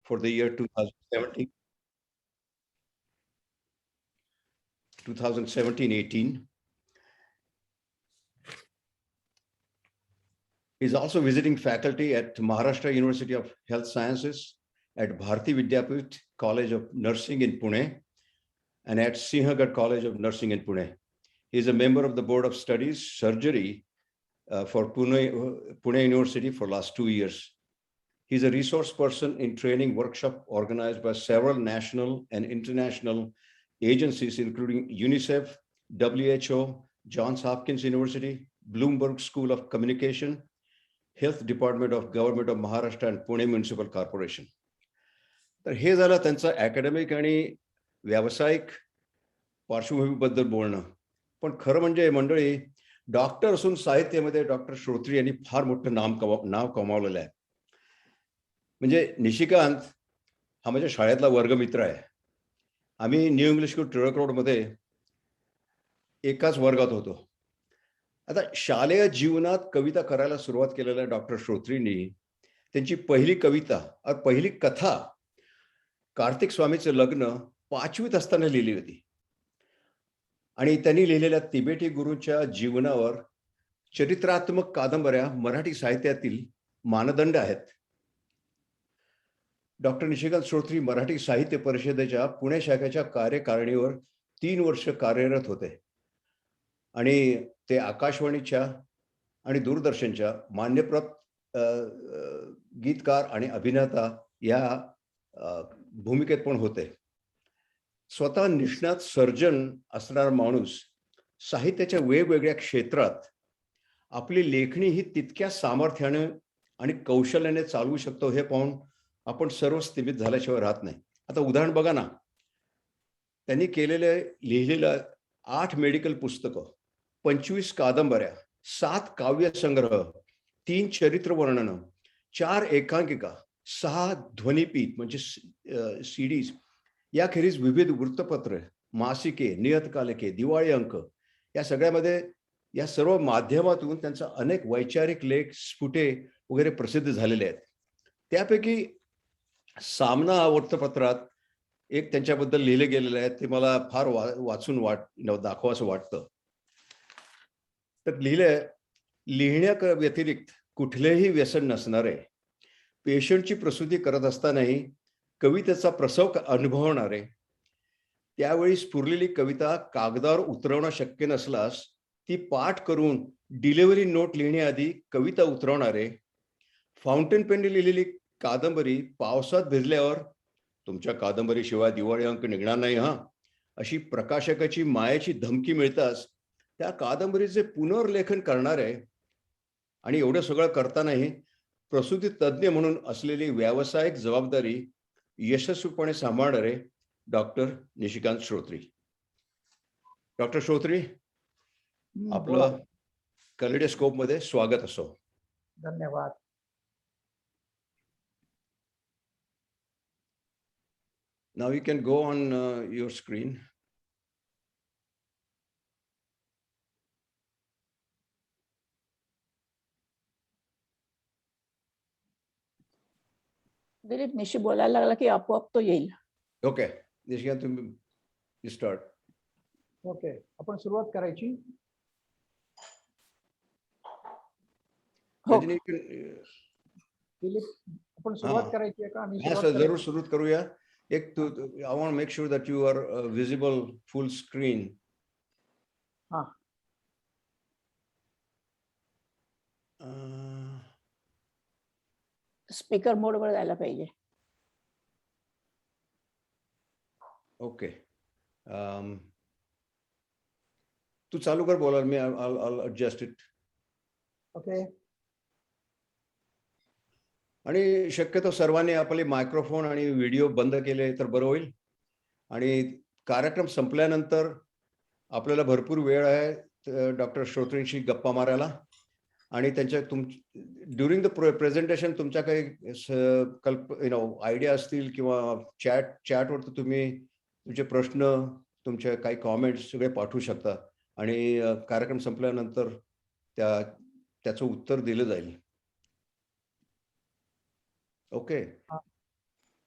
for the year 2017-18. He's also visiting faculty at Maharashtra University of Health Sciences, at Bharati Vidyapith College of Nursing in Pune, and at Sinhagad College of Nursing in Pune. He is a member of the Board of Studies Surgery for Pune University for last 2 years. He's a resource person in training workshop organized by several national and international agencies, including UNICEF, WHO, Johns Hopkins University, Bloomberg School of Communication, Health Department of Government of Maharashtra and Pune Municipal Corporation. तर हे झालं त्यांचं academic आणि व्यावसायिक पार्श्वभूमीबद्दल बोलणं. पण खरं म्हणजे मंडळी, डॉक्टर असून साहित्यामध्ये डॉक्टर श्रोत्री यांनी फार मोठं नाव कमावलेलं आहे. म्हणजे निशिकांत हा माझ्या शाळेतला वर्गमित्र आहे. आम्ही न्यू इंग्लिश स्कूल टिळक रोडमध्ये एकाच वर्गात होतो. आता शालेय जीवनात कविता करायला सुरुवात केलेल्या डॉक्टर श्रोत्रींनी त्यांची पहिली कविता पहिली कथा कार्तिक स्वामीचं लग्न 5वीत असताना लिहिली होती. आणि त्यांनी लिहिलेल्या तिबेटी गुरूच्या जीवनावर चरित्रात्मक कादंबऱ्या मराठी साहित्यातील मानदंड आहेत. डॉक्टर निशिकांत श्रोत्री मराठी साहित्य परिषदेच्या पुणे शाखेच्या कार्यकारिणीवर 3 वर्ष कार्यरत होते आणि ते आकाशवाणीच्या आणि दूरदर्शनच्या मान्यप्रत गीतकार आणि अभिनेता या भूमिकेत पण होते. स्वतः निष्णात सर्जन असणारा माणूस साहित्याच्या वेगवेगळ्या क्षेत्रात आपली लेखणी ही तितक्या सामर्थ्याने आणि कौशल्याने चालवू शकतो हे पाहून आपण सर्व स्थिमित झाल्याशिवाय राहत नाही. आता उदाहरण बघा ना, त्यांनी लिहिलेलं 8 मेडिकल पुस्तकं, 25 कादंबऱ्या, 7 काव्यसंग्रह, 3 चरित्र वर्णनं, 4 एकांकिका, 6 ध्वनिपीठ म्हणजे सीडीज, याखेरीज विविध वृत्तपत्रे, मासिके, नियतकालिके, दिवाळी अंक, या सगळ्यामध्ये या सर्व माध्यमातून त्यांचा अनेक वैचारिक लेख, स्फुटे वगैरे प्रसिद्ध झालेले आहेत. त्यापैकी सामना वृत्तपत्रात एक त्यांच्याबद्दल लिहिले गेलेलं आहे, ते मला फार वाचून दाखवावं असं वाटतं. तर लिहिण्या व्यतिरिक्त कुठलेही व्यसन नसणारे, पेशंटची प्रसूती करत असतानाही कवितेचा प्रसव अनुभवणारे, त्यावेळी स्फुरलेली कविता कागदावर उतरवणं शक्य नसल्यास ती पाठ करून डिलिव्हरी नोट लिहिण्याआधी कविता उतरवणारे, फाउंटेन पेनने लिहिलेली कादंबरी पावसात भिजल्यावर तुमच्या कादंबरीशिवाय दिवाळी अंक निघणार नाही हा, अशी प्रकाशकाची मायेची धमकी मिळताच त्या कादंबरीचे पुनर्लेखन करणारे आणि एवढं सगळं करतानाही प्रसूती तज्ज्ञ म्हणून असलेली व्यावसायिक जबाबदारी यशस्वीपणे सांभाळणारे डॉक्टर निशिकांत श्रोत्री. डॉक्टर श्रोत्री, आपलं कॅलिडोस्कोप मध्ये स्वागत असो. धन्यवाद. Now you can go on your screen. Dilip निशी बोलायला लागला की आपोआप तो येईल. ओके, निशिकांत तुम्ही स्टार्ट. ओके, आपण सुरुवात करायची. दिलीप, आपण सुरुवात करायची आहे का? आम्ही जरूर सुरुवात करूया. I want to make sure that you are visible full screen. Speaker mode वर जायला पाहिजे. ओके, तू चालू कर बोलायला, मी I'll adjust it. ओके. आणि शक्यतो सर्वांनी आपले मायक्रोफोन आणि व्हिडिओ बंद केले तर बरं होईल. आणि कार्यक्रम संपल्यानंतर आपल्याला भरपूर वेळ आहे डॉक्टर श्रोत्रींशी गप्पा मारायला. आणि त्यांच्या ड्युरिंग द प्रेझेंटेशन तुमच्या काही आयडिया असतील किंवा चॅटवर तुम्ही तुमचे प्रश्न, तुमचे काही कॉमेंट्स सगळे पाठवू शकता आणि कार्यक्रम संपल्यानंतर त्याचं उत्तर दिलं जाईल. ओके,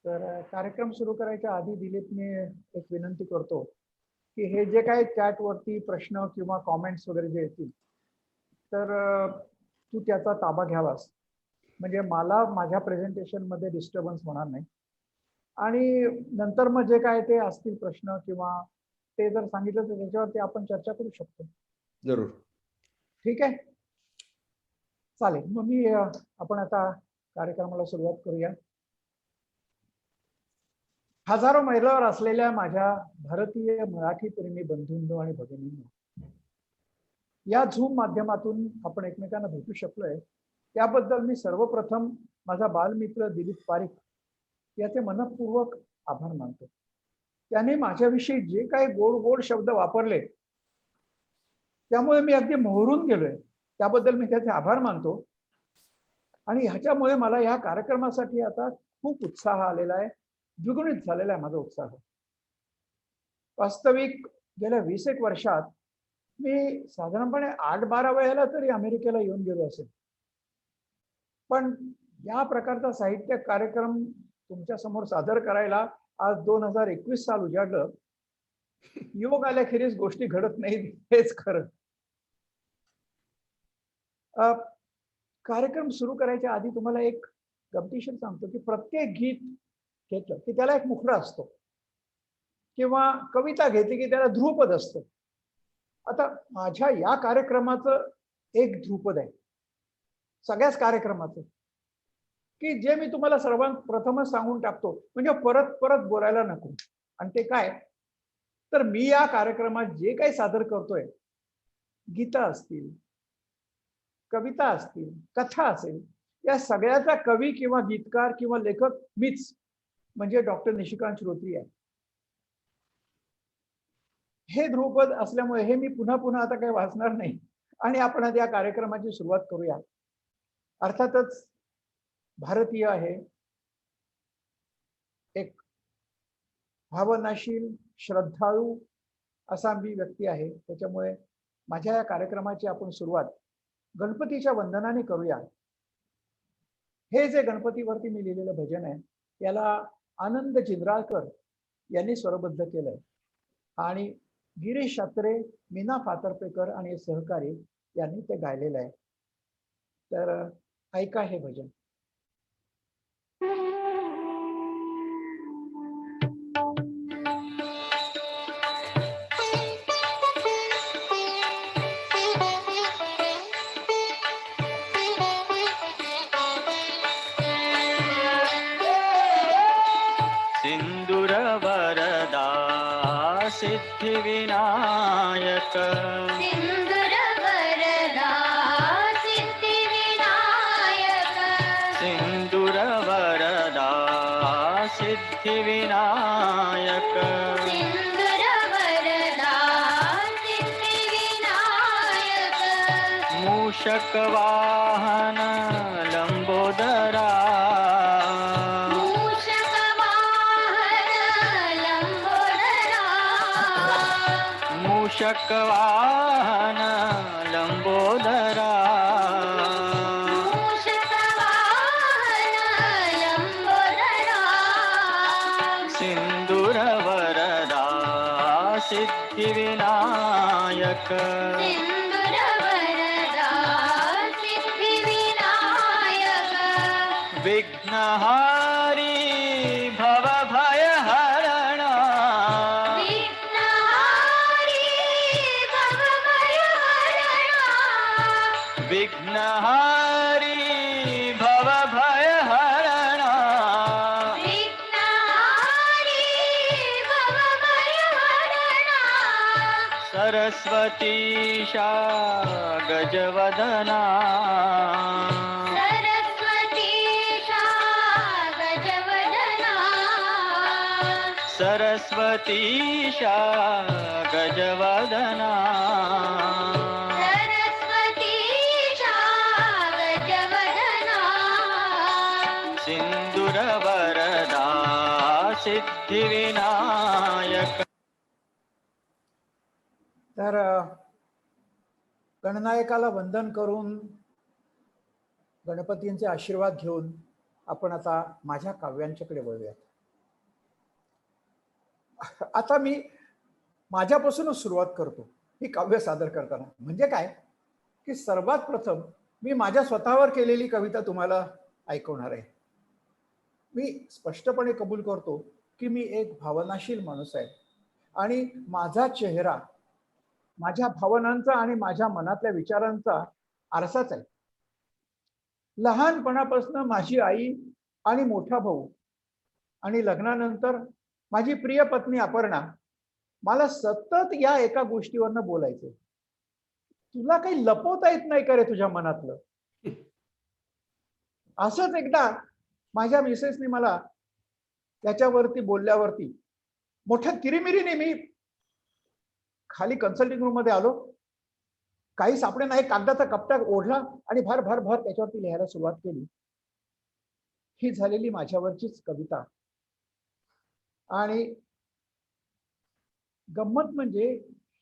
तर कार्यक्रम सुरू करायच्या आधी दिलीपने एक विनंती करतो की हे जे काही चॅटवरती प्रश्न किंवा कॉमेंट्स वगैरे जे येतील तर तू त्याचा ताबा घ्यावास, म्हणजे मला माझ्या प्रेझेंटेशनमध्ये डिस्टर्बन्स होणार नाही. आणि नंतर मग जे काय ते असतील प्रश्न किंवा ते जर सांगितलं तर त्याच्यावरती आपण चर्चा करू शकतो. जरूर. ठीक आहे, चालेल. मग मी आपण आता कार्यक्रमाला सुरुवात करूया. हजारो मैलावर असलेल्या माझ्या भारतीय मराठी प्रेमी बंधूंनो आणि भगिनींनो, या झूम माध्यमातून आपण एकमेकांना भेटू शकलोय त्याबद्दल मी सर्वप्रथम माझा बालमित्र दिलीप पारिख याचे मनपूर्वक आभार मानतो. त्याने माझ्याविषयी जे काही गोड गोड शब्द वापरले त्यामुळे मी अगदी मोहरून गेलोय. त्याबद्दल मी त्याचे आभार मानतो. आणि ह्याच्यामुळे मला या कार्यक्रमासाठी आता खूप उत्साह आलेला आहे, द्विगुणित झालेला आहे माझा उत्साह. वास्तविक गेल्या 20 वर्षात मी साधारणपणे 8-12 वेळेला तरी अमेरिकेला येऊन गेलो असेल. पण या प्रकारचा साहित्य कार्यक्रम तुमच्या समोर सादर करायला आज 2021 साल उजाडलं. योग आल्याखेरीज गोष्टी घडत नाहीत, हेच खरं. कार्यक्रम सुरू करायच्या आधी तुम्हाला एक गमतीशीर सांगतो की प्रत्येक गीत घेतलं की त्याला एक मुखडा असतो किंवा कविता घेतली की त्याला ध्रुपद असतं. आता माझ्या या कार्यक्रमाचं एक ध्रुपद आहे, सगळ्याच कार्यक्रमाचं, की जे मी तुम्हाला सर्वात प्रथमच सांगून टाकतो, म्हणजे परत परत बोलायला नको. आणि ते काय, तर मी या कार्यक्रमात जे काही सादर करतोय, गीता असतील, कविता असतील, कथा असेल, या सगळ्याचा कवी किंवा गीतकार किंवा लेखक मीच, म्हणजे डॉक्टर निशिकांत श्रोत्री आहे. हे ध्रुपद असल्यामुळे हे मी पुन्हा पुन्हा आता काही वाचणार नाही आणि आपण आता या कार्यक्रमाची सुरुवात करूया. अर्थातच भारतीय आहे, एक भावनाशील श्रद्धाळू असा मी व्यक्ती आहे. त्याच्यामुळे माझ्या या कार्यक्रमाची आपण सुरुवात गणपतीच्या वंदनाने करूया. हे जे गणपतीवरती मी लिहिलेलं भजन आहे याला आनंद जिंद्राळकर यांनी स्वरबद्ध केलंय आणि गिरीश शात्रे, मीना फातर्पेकर आणि सहकारी यांनी ते गायलेलं आहे. तर ऐका हे भजन. सिंदूर वरदा सिद्धिविनायक, सिंदूर वरदा सिद्धिविनायक, सिंदूर वरदा सिद्धिविनायक, सिंदूर वरदा सिद्धिविनायक, मूषक वाहन लंबोदरा, मूषक वाहन लंबोदरा, मूषक वाहन लंबोदरा, मूषक वाहन लंबोदरा, सिंदूर वरदा सिद्धिविनायक, सिंदूर वरदा सिद्धिविनायक, विघ्नहारी भवभयहरणा, विघ्नहारी भवभयहरणा, विघ्नहारी भवभयहरणा, विघ्नहारी भवभयहरणा, सरस्वतीशा गजवदना, सरस्वतीशा गजवदना, सरस्वतीशा गजवदना, सरस्वतीशा गजवदना, सिंदूर वरदा सिद्धिविनायक. तर गणनायकाला वंदन करून गणपतींचे आशीर्वाद घेऊन आपण आता माझ्या काव्यांच्याकडे वळूयात. आता मी माझ्यापासूनच सुरुवात करतो ही काव्य सादर करताना. म्हणजे काय की सर्वात प्रथम मी माझ्या स्वतःवर केलेली कविता तुम्हाला ऐकवणार आहे. मी स्पष्टपणे कबूल करतो की मी एक भावनाशील माणूस आहे आणि माझा चेहरा माझ्या भावनांचा आणि माझ्या मनातल्या विचारांचा आरसाच आहे. लहानपणापासून माझी आई आणि मोठा भाऊ आणि लग्नानंतर माझी प्रिय पत्नी अपर्णा मला सतत या एका गोष्टीवरनं बोलायचे, तुला काही लपवता येत नाही का रे तुझ्या मनातलं. असंच एकदा माझ्या मिसेसने मला त्याच्यावरती बोलल्यावरती मोठ्या किरीमिरीने मी खाली कन्सल्टिंग रूम मध्ये आलो. काही सापडे नाही, कागदाचा कपटा ओढला आणि भर भर भर त्याच्यावरती लिहायला सुरुवात केली. ही झालेली माझ्यावरचीच कविता. आणि गंमत म्हणजे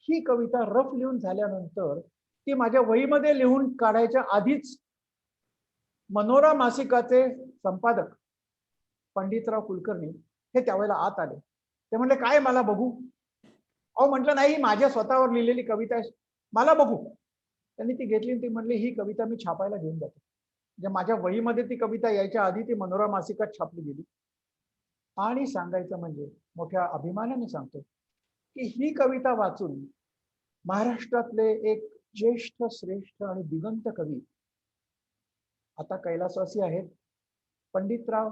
ही कविता रफ लिहून झाल्यानंतर ती माझ्या वहीमध्ये लिहून काढायच्या आधीच मनोरा मासिकाचे संपादक पंडितराव कुलकर्णी हे त्यावेळेला आत आले. ते म्हणले, काय मला बघू. अहो म्हटलं, नाही माझ्या स्वतःवर लिहिलेली कविता आहे, मला बघू. त्यांनी ती घेतली आणि ती म्हणली, ही कविता मी छापायला घेऊन जातो. म्हणजे माझ्या वहीमध्ये ती कविता यायच्या आधी ती मनोरा मासिकात छापली गेली. आणि सांगायचं म्हणजे मोठ्या अभिमानाने सांगतो की ही कविता वाचून महाराष्ट्रातले एक ज्येष्ठ श्रेष्ठ आणि दिगंत कवी आता कैलासवासी आहेत, पंडितराव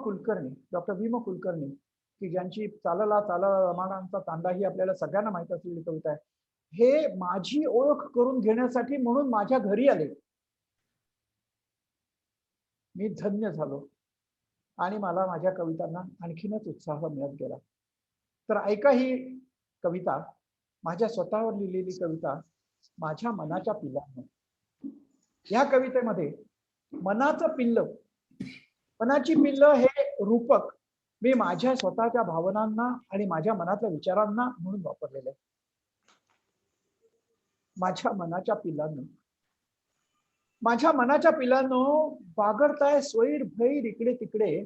कुलकर्णी, डॉक्टर वी. म. कुलकर्णी, की ज्यांची चालला चालला रमानांचा तांडा ही आपल्याला सगळ्यांना माहित असलेली कविता आहे. हे माझी ओळख करून घेण्यासाठी म्हणून माझ्या घरी आले. मी धन्य झालो आणि मला माझ्या कवितांना आणखीनच उत्साह मिळत गेला. तर ऐका ही कविता, माझ्या स्वतःवर लिहिलेली कविता, माझ्या मनाच्या पिल्लानं. या कवितेमध्ये मनाचं पिल्ल, मनाची पिल्ल हे रूपक मी माझ्या स्वतःच्या भावनांना आणि माझ्या मनातल्या विचारांना म्हणून वापरलेलं आहे. माझ्या मनाच्या पिल्लानं, माझ्या मनाच्या पिल्लानं बागडताय स्वैर भैर इकडे तिकडे,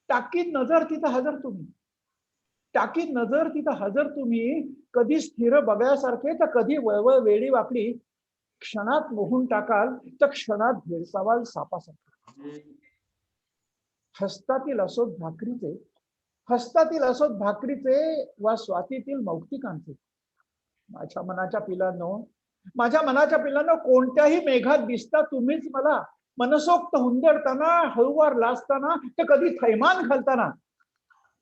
टाकीत नजर तिथं हजर तुम्ही, टाकीत नजर तिथं हजर तुम्ही, कधी स्थिर बघण्यासारखे तर कधी वळवळ वेडी वाकडी, क्षणात मोहून टाकाल तर क्षणात भेडसावाल सापासारखे. हस्तातील असोत भाकरीचे, हस्तातील असोत भाकरीचे वा स्वातीतील मौक्तिकांचे. माझ्या मनाच्या पिलांनो, माझ्या मनाच्या पिलांनो, कोणत्याही मेघात दिसता तुम्हीच मला, मनसोक्त हुंदडताना, हळूवार लाजताना तर कधी थैमान घालताना.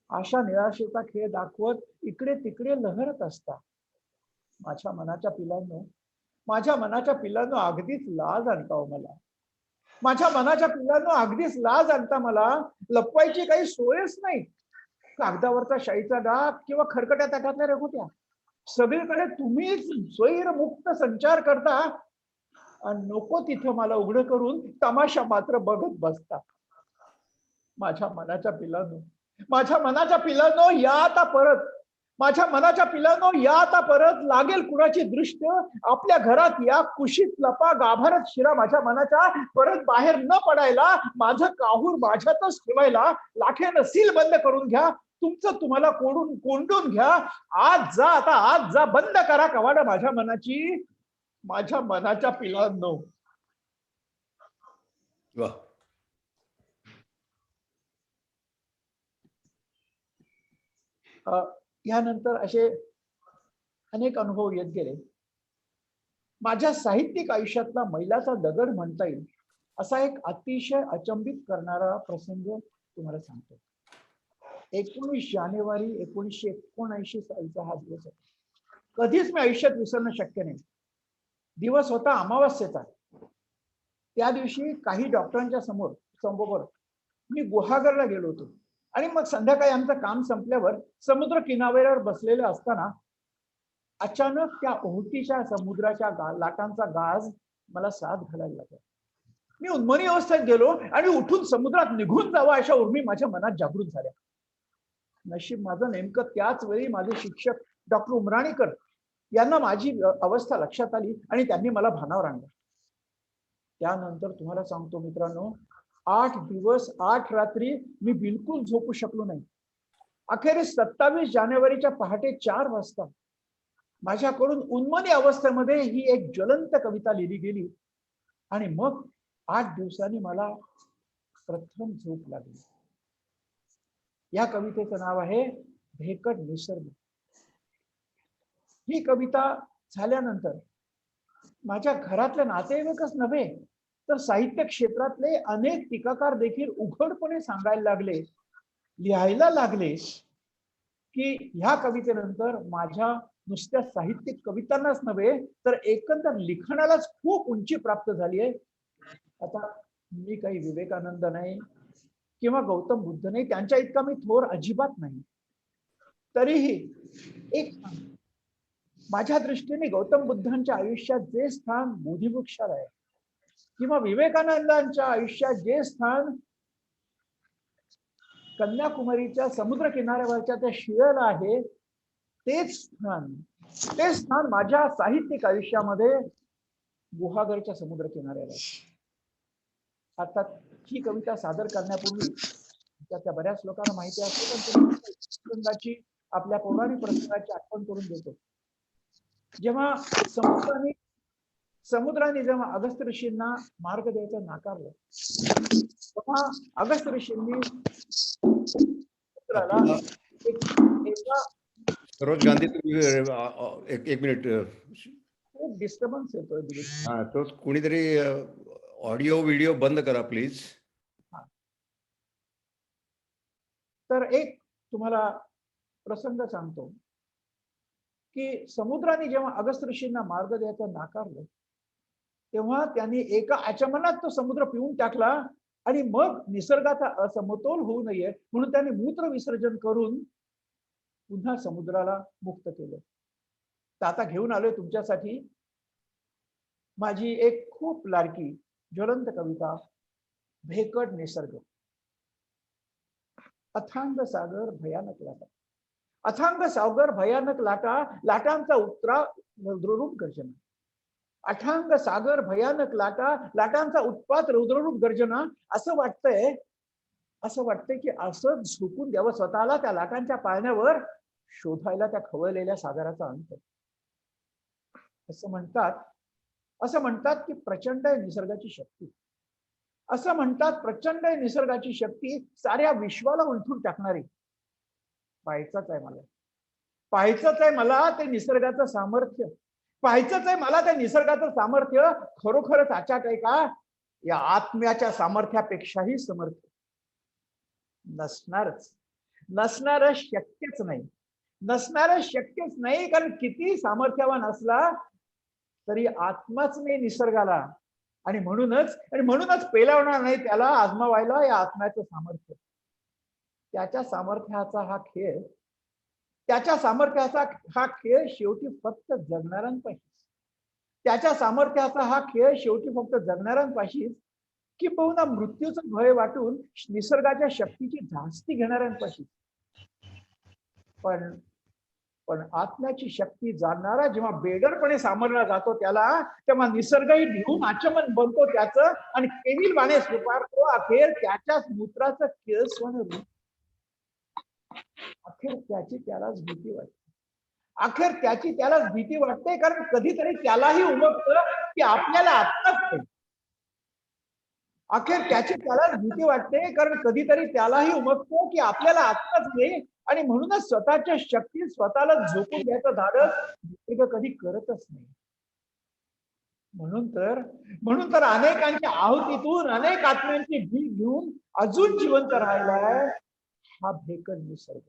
अशा निराशेचा खेळ दाखवत इकडे तिकडे लहरत असता. माझ्या मनाच्या पिलांनो, माझ्या मनाच्या पिलांनो, अगदीच लाज आणता हो मला. माझ्या मनाच्या पिलांनो, अगदीच लाज आणता मला. लपवायची काही सोयच नाही. कागदावरचा शाईचा डाग किंवा खरकट्या ताटातल्या रेघोट्या, सगळीकडे तुम्हीच स्वैर मुक्त संचार करता आणि नको तिथं मला उघडं करून तमाशा मात्र बघत बसता. माझ्या मनाच्या पिलांनो, माझ्या मनाच्या पिलांनो, या आता परत. माझ्या मनाच्या पिलांनो, या आता परत. लागेल कुणाची दृष्ट आपल्या घरात या, कुशीत लपा गाभारत शिरा. माझ्या मनाच्या परत बाहेर न पडायला, माझं काहूर माझ्यातच ठेवायला. लाखेनं सील बंद करून घ्या, तुमचं तुम्हाला कोंडून घ्या. आज जा, आता आज जा, बंद करा कवाड माझ्या मनाची. माझ्या मनाच्या पिलांनो. वाह. यानंतर असे अनेक अनुभव येत गेले. माझ्या साहित्यिक आयुष्यातला मैलाचा दगड म्हणता येईल असा एक अतिशय अचंबित करणारा प्रसंग तुम्हाला सांगतो. 19 जानेवारी 1979 सालचा हा दिवस आहे. कधीच मी आयुष्यात विसरणं शक्य नाही. दिवस होता अमावस्येचा. त्या दिवशी काही डॉक्टरांच्या समोर मी गुहागरला गेलो होतो आणि मग संध्याकाळी आमचं काम संपल्यावर समुद्र किनाऱ्यावर बसलेलं असताना अचानक त्या ओहोटीच्या समुद्राच्या लाटांचा गाज मला साथ घालायला लागला. मी उन्मनी अवस्थेत गेलो आणि उठून समुद्रात निघून जावं अशा उर्मी माझ्या मनात जागृत झाल्या. नशीब माझं नेमकं त्याच वेळी माझे शिक्षक डॉक्टर उमराणीकर यांना माझी अवस्था लक्षात आली आणि त्यांनी मला भानावर आणलं. त्यानंतर तुम्हाला सांगतो मित्रांनो, 8 दिवस 8 रात्री मी बिलकुल झोपू शकलो नाही. अखेरीस 27 जानेवारीच्या पहाटे 4 वाजता माझ्याकडून उन्मनी अवस्थेमध्ये ही एक ज्वलंत कविता लिहिली गेली आणि मग 8 दिवसांनी मला प्रथम झोप लागली. या कवितेचं नाव आहे भेकड निसर्ग. ही कविता झाल्यानंतर माझ्या घरातले नातेवाईकच नव्हे तर साहित्य क्षेत्रातले अनेक टीकाकार देखील उघडपणे सांगायला लागले, लिहायला लागले की ह्या कवितेनंतर माझ्या नुसत्या साहित्यिक कवितांनाच नव्हे तर एकंदर लिखाणालाच खूप उंची प्राप्त झाली आहे. आता मी काही विवेकानंद नाही किंवा गौतम बुद्ध नाही, त्यांच्या इतका मी थोर अजिबात नाही. तरीही एक माझ्या दृष्टीने गौतम बुद्धांच्या आयुष्यात जे स्थान बोधिवृक्षाला आहे किंवा विवेकानंदांच्या आयुष्यात जे स्थान कन्याकुमारीच्या समुद्र किनाऱ्यावरच्या त्या शिळेला आहे, तेच स्थान माझ्या साहित्यिक आयुष्यामध्ये गुहागरच्या समुद्र किनाऱ्याला आहे. आता ही कविता सादर करण्यापूर्वी त्या बऱ्याच लोकांना माहिती असते पण प्रसंगाची आपल्या पौराणिक प्रसंगाची आठवण करून देतो. जेव्हा समुद्राने जेव्हा अगस्त्य ऋषींना मार्ग द्यायचं नाकारलं तेव्हा अगस्त्य ऋषींनी समुद्राला सरोज गांधी तुम्ही एक मिनिट खूप डिस्टर्बन्स येतोय. हा, तो कुणीतरी ऑडिओ व्हिडिओ बंद करा प्लीज. तर एक तुम्हाला प्रसंग सांगतो की समुद्राने जेव्हा अगस्त्य ऋषींना मार्ग द्यायचं नाकारलं तेव्हा त्यांनी एका आचमनात तो समुद्र पिऊन टाकला आणि मग निसर्गाचा असमतोल होऊ नये म्हणून त्यांनी मूत्र विसर्जन करून पुन्हा समुद्राला मुक्त केलं. तर आता घेऊन आलोय तुमच्यासाठी माझी एक खूप लाडकी ज्वलंत कविता भेकड निसर्ग. अथांग सागर भयानक लाटा, अथांग सागर भयानक लाटा, लाटांचा उत्तरा रौद्ररूप गर्जना. अथांग सागर भयानक लाटा, लाटांचा उत्पात रौद्ररूप गर्जना. असं वाटतंय की असं झोकून द्यावं स्वतःला त्या लाटांच्या पाळण्यावर, शोधायला त्या खवळलेल्या सागराचा अंत. असं म्हणतात की प्रचंड आहे निसर्गाची शक्ती. असं म्हणतात प्रचंड आहे निसर्गाची शक्ती, साऱ्या विश्वाला उलटून टाकणारी. पाहायचंच आहे मला ते निसर्गाचं सामर्थ्य. पाहायचंच आहे मला त्या निसर्गाचं सामर्थ्य खरोखरच अचाट आहे का, या आत्म्याच्या सामर्थ्यापेक्षाही समर्थ नसणारच शक्यच नाही. कारण किती सामर्थ्यवान असला तरी आत्माच नाही निसर्गाला आणि म्हणूनच पेलवणार नाही त्याला आजमावायला या आत्म्याचं सामर्थ्य. त्याच्या सामर्थ्याचा हा खेळ शेवटी फक्त जगणाऱ्यांपाशीच किंबहुना मृत्यूचं भय वाटून निसर्गाच्या शक्तीची धास्ती घेणाऱ्यांपाशी. पण आत्म्याची शक्ती जाणणारा जेव्हा बेडरपणे सामोरला जातो त्याला, तेव्हा निसर्गही भिवून आचमन बनतो त्याचं आणि केविल वाणे स्वीकारतो. अखेर त्याच्याच मूत्राचं केळसवाणं रूप. अखेर त्याची त्यालाच भीती वाटते कारण कधीतरी त्यालाही उमगतं की आपल्याला आत्ताच नाही. आणि म्हणूनच स्वतःच्या शक्ती स्वतःला झोपून घ्यायचं धाडस निसर्ग कधी करतच नाही. म्हणून तर अनेकांच्या आहुतीतून अनेक आत्म्यांची भीक घेऊन अजून जिवंत राहिलाय हा भेकड निसर्ग.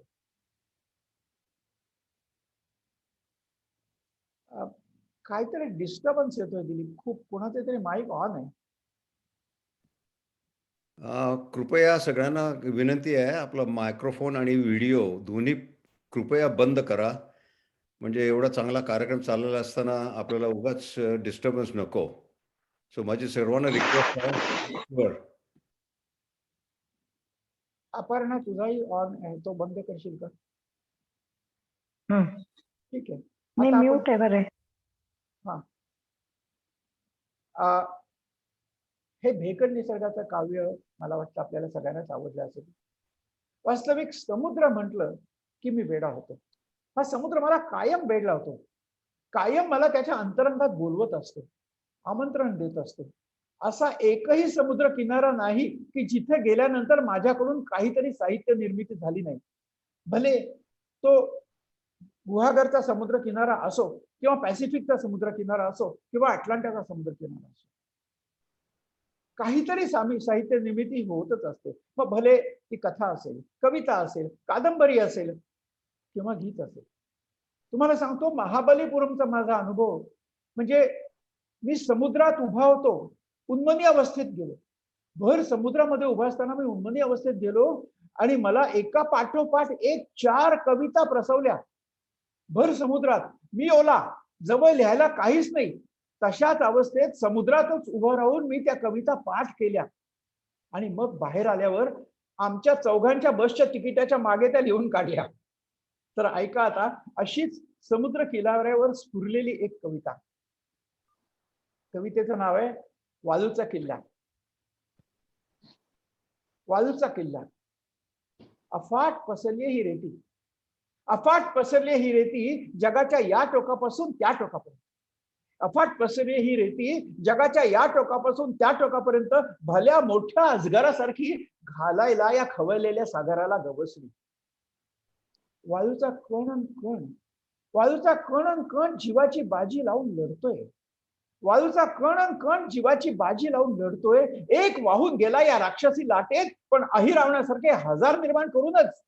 काहीतरी डिस्टर्बन्स येतोय दिलीप, खूप कोणाचे तरी माईक ऑन आहे. कृपया सगळ्यांना विनंती आहे, आपला मायक्रोफोन आणि व्हिडिओ दोन्ही कृपया बंद करा. म्हणजे एवढा चांगला कार्यक्रम चाललेला असताना आपल्याला उगाच डिस्टर्बन्स नको. सो माझी सर्वांना रिक्वेस्ट आहे. अपर्णा तुझाही ऑन आहे, तो बंद करशील का? ठीक आहे. मी आता म्यूट आहे बरे. हा हे भेकड निसर्गाचं काव्य मला वाटतं आपल्याला सगळ्यांनाच आवडलं असेल. वास्तविक समुद्र म्हटलं की मी वेडा होतो. हा समुद्र मला कायम वेड लावतो, कायम मला त्याच्या अंतरंगात बोलवत असतो, आमंत्रण देत असतो. असा एकही समुद्र किनारा नाही की जिथे गेल्यानंतर माझ्याकडून काहीतरी साहित्य निर्मिती झाली नाही. भले तो गुहागरचा समुद्र किनारा असो किंवा पॅसिफिकचा समुद्र किनारा असो किंवा अटलांटाचा समुद्र किनारा असो, काहीतरी साहित्य निर्मिती होतच असते. मग भले ती कथा असेल, कविता असेल, कादंबरी असेल किंवा गीत असेल. तुम्हाला सांगतो, महाबलीपुरमचा माझा अनुभव म्हणजे मी समुद्रात उभा होतो, उन्मनी अवस्थेत गेलो. भर समुद्रामध्ये उभा असताना मी उन्मनी अवस्थेत गेलो आणि मला एका पाठोपाठ एक 4 कविता प्रसवल्या. भर समुद्रात मी ओला, जवळ लिहायला काहीच नाही, तशाच अवस्थेत समुद्रातच उभं राहून मी त्या कविता पाठ केल्या. आणि मग बाहेर आल्यावर आमच्या चौघांच्या बसच्या तिकिटाच्या मागे त्या लिहून काढल्या. तर ऐका आता, अशीच समुद्र किनाऱ्यावर स्फुरलेली एक कविता. कवितेचं नाव आहे वाळूचा किल्ला. वाळूचा किल्ला. अफाट पसरली ही रेती, अफाट पसरली ही रेती जगाच्या या टोकापासून त्या टोकापर्यंत. अफाट पसरली ही रेती जगाच्या या टोकापासून त्या टोकापर्यंत भल्या मोठ्या अजगरासारखी घालायला या खवळलेल्या सागराला गवसली. वाळूचा कण अन कण, वाळूचा कण अन कण जीवाची बाजी लावून लढतोय. वाळूचा कण अन कण जीवाची बाजी लावून लढतोय. एक वाहून गेला या राक्षसी लाटेत, पण अहिरावण्यासारखे हजार निर्माण करूनच.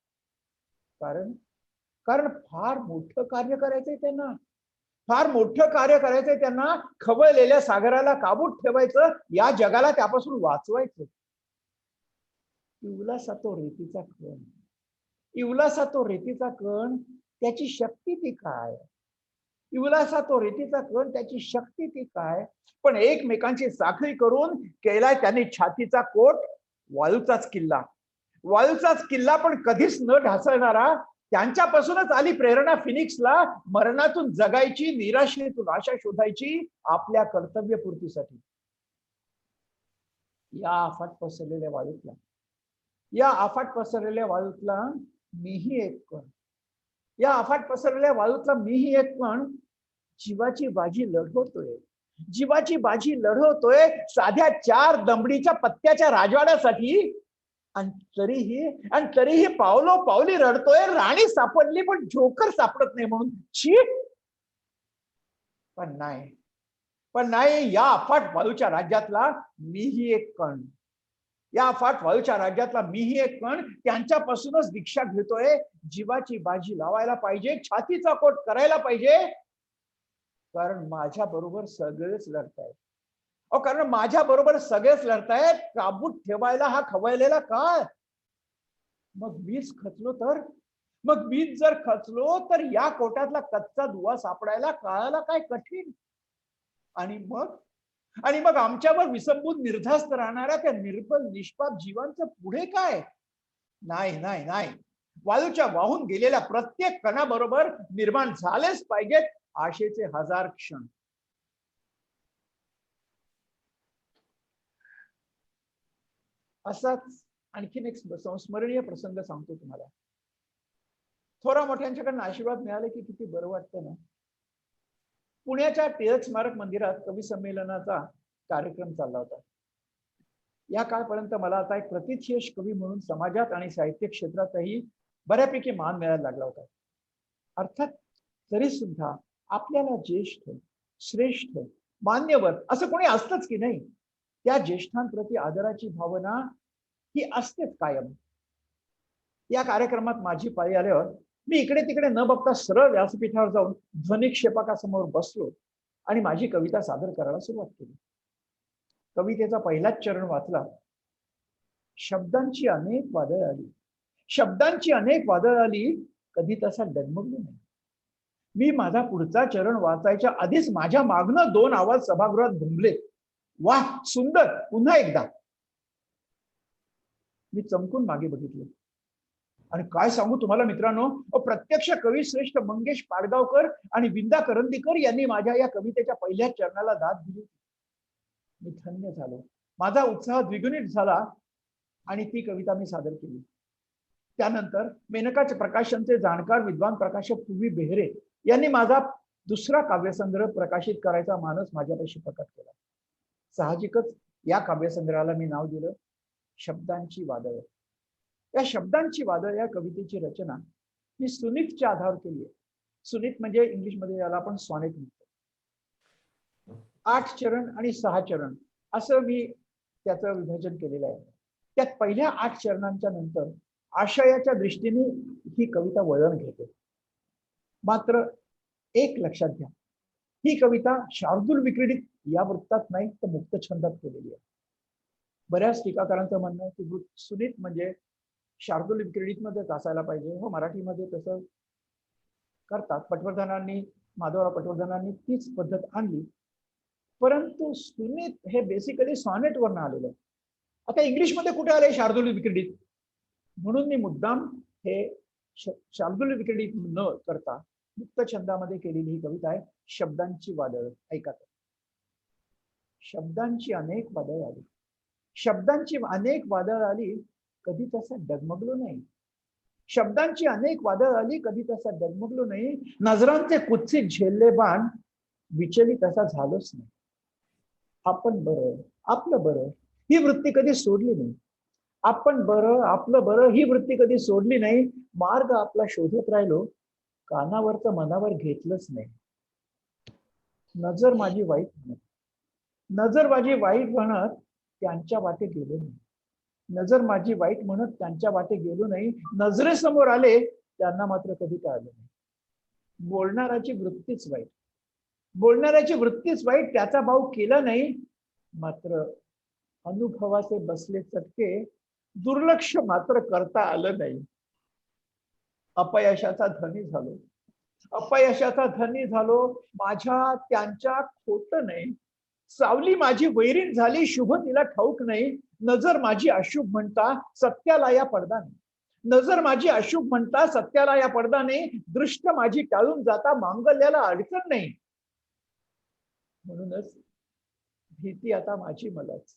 कारण फार मोठं कार्य करायचंय त्यांना, फार मोठं कार्य करायचंय त्यांना. खवळलेल्या सागराला काबूत ठेवायचं, या जगाला त्यापासून वाचवायचं. इवलासा तो रेतीचा कण, इवलासा तो रेतीचा कण, त्याची शक्ती ती काय? इवलासा तो रेतीचा कण, त्याची शक्ती ती काय? पण एकमेकांची साखळी करून केलाय त्यांनी छातीचा कोट वाळूचाच किल्ला. वाळूचाच किल्ला, पण कधीच न ढासळणारा. त्यांच्यापासूनच आली प्रेरणा फिनिक्सला, मरणातून जगायची, निराशेतून आशा शोधायची आपल्या कर्तव्यपूर्तीसाठी. या अफाट पसरलेल्या वाळूतला, या अफाट पसरलेल्या वाळूतला मीही एक कण, या अफाट पसरलेल्या वाळूतला मीही एक कण जीवाची बाजी लढवतोय, जीवाची बाजी लढवतोय साध्या 4 दमडीच्या पत्त्याच्या राजवाड्यासाठी. आणि तरीही पावलो पावली रडतोय. राणी सापडली पण जोकर सापडत नाही म्हणून. चीट. पण नाही, या अफाट वाळूच्या राज्यातला मीही एक कण, या अफाट वाळूच्या राज्यातला मीही एक कण त्यांच्यापासूनच दीक्षा घेतोय. जीवाची बाजी लावायला पाहिजे, छातीचा कोट करायला पाहिजे, कारण माझ्या बरोबर सगळेच लढतायत. कारण माझ्या बरोबर सगळेच लढतायत. काबूत ठेवायला हा खवळलेला काळ. मग मीच खचलो तर, मग मीच जर खचलो तर या कोटातला कच्चा दुवा सापडायला काळाला काय कठीण. आणि मग आमच्यावर विसंबून निर्धास्त राहणाऱ्या त्या निर्बल निष्पाप जीवांचं पुढे काय? नाही नाही नाही, वाळूच्या वाहून गेलेल्या प्रत्येक कणाबरोबर निर्माण झालेच पाहिजेत आशेचे 1000 क्षण. असाच आणखीन एक संस्मरणीय प्रसंग सांगतो तुम्हाला. थोरा मोठ्यांच्याकडून आशीर्वाद मिळाले की किती बरं वाटतं ना. पुण्याच्या टिळक स्मारक मंदिरात कवी संमेलनाचा कार्यक्रम चालला होता. या काळपर्यंत मला आता एक प्रतिथयश कवी म्हणून समाजात आणि साहित्य क्षेत्रातही बऱ्यापैकी मान मिळायला लागला होता. अर्थात तरी सुद्धा आपल्याला ज्येष्ठ, श्रेष्ठ, मान्यवर असं कोणी असतंच की नाही. त्या ज्येष्ठांप्रती आदराची भावना ही असतेच कायम. या कार्यक्रमात माझी पाळी आल्यावर मी इकडे तिकडे न बघता सरळ व्यासपीठावर जाऊन ध्वनिक्षेपकासमोर बसलो आणि माझी कविता सादर करायला सुरुवात केली. कवितेचा पहिलाच चरण वाचला. शब्दांची अनेक वादळ आली, शब्दांची अनेक वादळ आली, कधी तसा डगमगलो नाही. मी माझा पुढचा चरण वाचायच्या आधीच माझ्या मागणं 2 आवाज सभागृहात घुमले. वाह, सुंदर, पुन्हा एकदा. मी चमकून मागे बघितले आणि काय सांगू तुम्हाला मित्रांनो, प्रत्यक्ष कवी श्रेष्ठ मंगेश पाडगावकर आणि विंदा करंदीकर यांनी माझ्या या कवितेच्या पहिल्या चरणाला दाद दिली. मी धन्य झालो, माझा उत्साह द्विगुणित झाला आणि ती कविता मी सादर केली. त्यानंतर मेनकाचे प्रकाशनचे जाणकार विद्वान प्रकाशक पु.व्ही. बेहरे यांनी माझा दुसरा काव्यसंग्रह प्रकाशित करायचा मानस माझ्यापाशी प्रकट केला. साहजिकच या काव्यसंग्रहाला मी नाव दिलं शब्दांची वादळ. या शब्दांची वादळ या कवितेची रचना मी सुनीतच्या आधारावर केली आहे. सुनीत म्हणजे इंग्लिशमध्ये याला आपण सॉनेट म्हणतो. 8 चरण आणि 6 चरण असं मी त्याचं विभाजन केलेलं आहे. त्यात पहिल्या 8 चरणांच्या नंतर आशयाच्या दृष्टीने ही कविता वळण घेते. मात्र एक लक्षात घ्या, ही कविता शार्दूल विक्रीडित या वृत्तात नाही तर मुक्त छंदात केलेली आहे. बऱ्याच टीकाकारांचं म्हणणं आहे की सुनीत म्हणजे शार्दूल विक्रीडित मध्येच असायला पाहिजे. हो, मराठीमध्ये तसं करतात. पटवर्धनांनी, माधवराव पटवर्धनांनी तीच पद्धत आणली. परंतु सुनीत हे बेसिकली सॉनेटवरून आलेलं आहे. आता इंग्लिशमध्ये कुठे आले शार्दूल विक्रीडित? म्हणून मी मुद्दाम हे शार्दूल विक्रीडित न करता मुक्त छंदामध्ये केलेली ही कविता आहे शब्दांची वादळ. ऐका, शब्दांची अनेक वादळ आली, शब्दांची अनेक वादळ आली, कधी तसा डगमगलो नाही. शब्दांची अनेक वादळ आली, कधी तसा डगमगलो नाही. नजरांचे कुत्सित झेलले बाण विचलित तसा झालोच नाही. आपण बरं, आपलं बरं ही वृत्ती कधी सोडली नाही. आपण बरं, आपलं बरं ही वृत्ती कधी सोडली नाही. मार्ग आपला शोधत राहिलो, कानावरचं मनावर घेतलंच नाही. नजर माझी वाईट म्हणत, नजर माझी वाईट म्हणत त्यांच्या वाटे गेलो नाही. नजर माझी वाईट म्हणत त्यांच्या वाटे गेलो नाही. नजरेसमोर आले त्यांना मात्र कधी कळलं नाही. बोलणाऱ्याची वृत्तीच वाईट, बोलणाऱ्याची वृत्तीच वाईट, त्याचा भाव केला नाही. मात्र अनुभवाचे बसले चटके, दुर्लक्ष मात्र करता आलं नाही. अपयशाचा धनी झालो, अपयशाचा धनी झालो, माझ्या त्यांच्या खोट नाही. सावली माझी वैरीण झाली, शुभ तिला ठाऊक नाही. नजर माझी अशुभ म्हणता सत्याला या पडदा नाही. नजर माझी अशुभ म्हणता सत्याला या पडदा नाही. दृष्ट माझी टाळून जाता मांगल्याला अडचण नाही. म्हणूनच भीती आता माझी मलाच,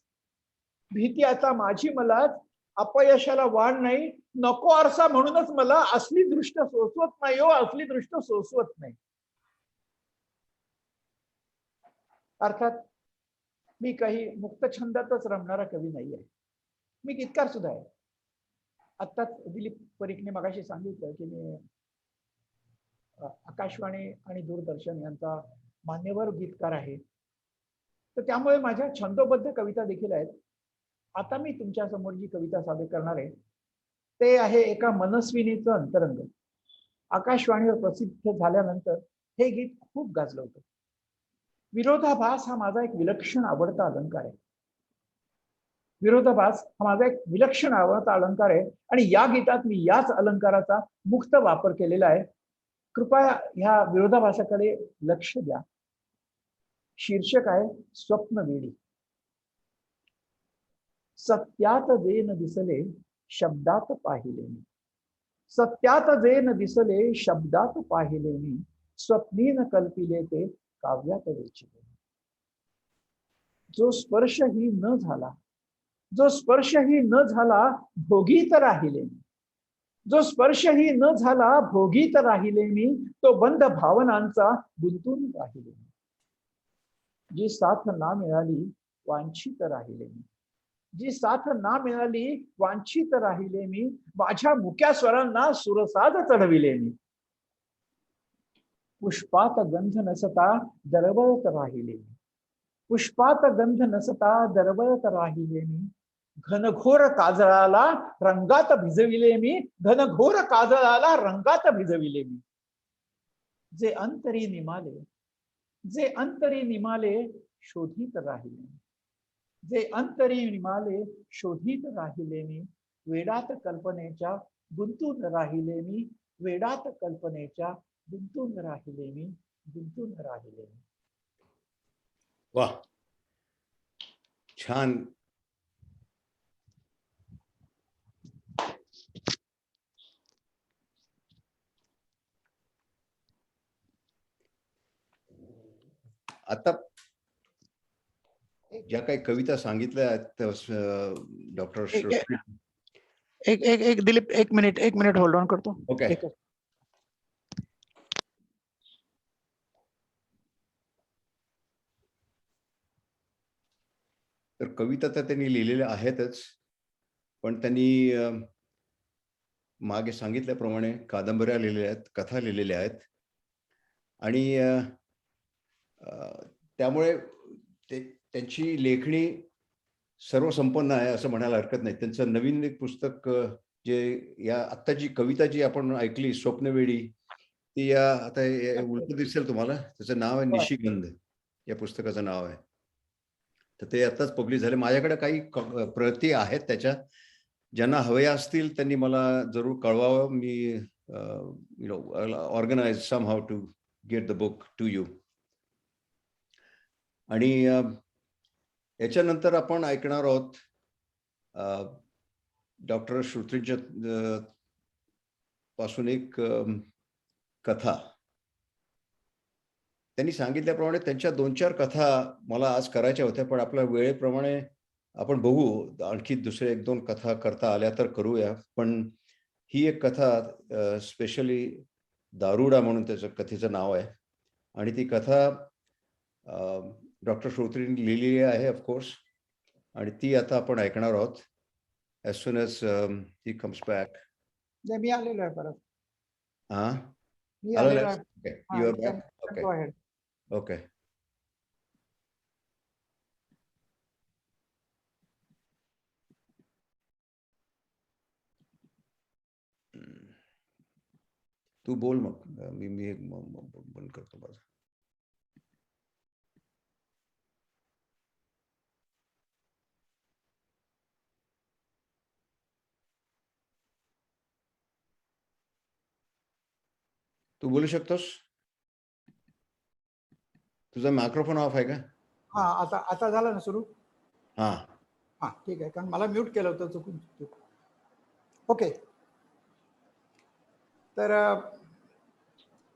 भीती आता माझी मलाच. अपयशाला वाढ नाही, नको आरसा म्हणूनच मला असली दृष्ट सोसवत नाही हो, असली दृष्ट सोसवत नाही. अर्थात मी काही मुक्त छंदातच रमणारा कवी नाही आहे. मी गीतकार सुद्धा आहे. आत्ताच दिलीप परीखने मगाशी सांगितलं की मी आकाशवाणी आणि दूरदर्शन यांचा मान्यवर गीतकार आहे. तर त्यामुळे माझ्या छंदोबद्ध कविता देखील आहेत. आता मी तुमच्या समोर जी कविता सादर करणार आहे ते आहे एका मनस्विनीचं अंतरंग. आकाशवाणीवर प्रसिद्ध झाल्यानंतर हे गीत खूप गाजलं होतं. विरोधाभास हा माझा एक विलक्षण आवडता अलंकार आहे. विरोधाभास हा माझा एक विलक्षण आवडता अलंकार आहे आणि या गीतात मी याच अलंकाराचा मुक्त वापर केलेला आहे. कृपया ह्या विरोधाभासाकडे लक्ष द्या. शीर्षक आहे स्वप्नवेडी. सत्यात जे न दिसले शब्दात पाहिले मी, सत्यात जे न दिसले शब्दात पाहिले मी. स्वप्नीन कल्पिले ते काव्यात वेचिले. जो स्पर्शही न झाला, जो स्पर्शही न झाला भोगीत राहिले मी. जो स्पर्शही न झाला भोगीत राहिले मी. तो बंध भावनांचा गुंतून राहिले मी. जी साथ ना मिळाली वांछित राहिले मी, जी साथ ना मिळाली वांछित राहिले मी. माझ्या मुक्या स्वरांना सुरसाद चढविले मी. पुष्पात गंध नसता दरवळत राहिले मी, पुष्पात गंध नसता दरवळत राहिले मी. घनघोर काजळाला रंगात भिजविले मी, घनघोर काजळाला रंगात भिजविले मी. जे अंतरी निमाले, जे अंतरी निमाले शोधित राहिले, जे अंतरी निमाले शोधित राहिले मी. वेडात कल्पनेच्या गुंतून राहिले मी, वेडात कल्पनेच्या गुंतून राहिले मी, गुंतून राहिले मी. वाह, छान. आता ज्या काही कविता सांगितल्या आहेत डॉक्टर एक एक एक एक दिलीप एक मिनिट होल्ड ऑन करतो. ओके. एकच. तर कविता तर त्यांनी लिहिलेल्या आहेतच, पण त्यांनी मागे सांगितल्याप्रमाणे कादंबऱ्या लिहिलेल्या आहेत, कथा लिहिलेल्या आहेत आणि त्यामुळे त्यांची लेखणी सर्वसंपन्न आहे असं म्हणायला हरकत नाही. त्यांचं नवीन एक पुस्तक जे या आत्ता जी कविता जी आपण ऐकली स्वप्नवेळी, ती या आता उलट दिसेल तुम्हाला. त्याचं नाव आहे निशिगंध, या पुस्तकाचं नाव आहे. तर ते आताच पब्लिश झाले. माझ्याकडे काही प्रती आहेत त्याच्या. ज्यांना हव्या असतील त्यांनी मला जरूर कळवावं. मी organise somehow to get the book to you. आणि याच्यानंतर आपण ऐकणार आहोत डॉक्टर श्रोत्रिंच्या पासून एक कथा. त्यांनी सांगितल्याप्रमाणे त्यांच्या 2-4 कथा मला आज करायच्या होत्या, पण आपल्या वेळेप्रमाणे आपण बघू, आणखी दुसरे 1-2 कथा करता आल्या तर करूया. पण ही एक कथा स्पेशली दारुडा म्हणून त्याचं कथेचं नाव आहे आणि ती कथा डॉक्टर श्रोत्रींनी लिहिलेली आहे ऑफकोर्स, आणि ती आता आपण ऐकणार आहोत as soon as he comes back. मी आलेलो आहे परत. मी आलेलं आलेलो आहे? आहे. Okay, you are back? Okay. Go ahead. Okay. तू बोल मग. मी बंद करतो माझं. तू बोलू शकतोस? तुझा मायक्रोफोन ऑफ आहे का? हा, आता झालं ना सुरू? हा, ठीक आहे, कारण मला म्यूट केलं होतं चुकून. ओके. तर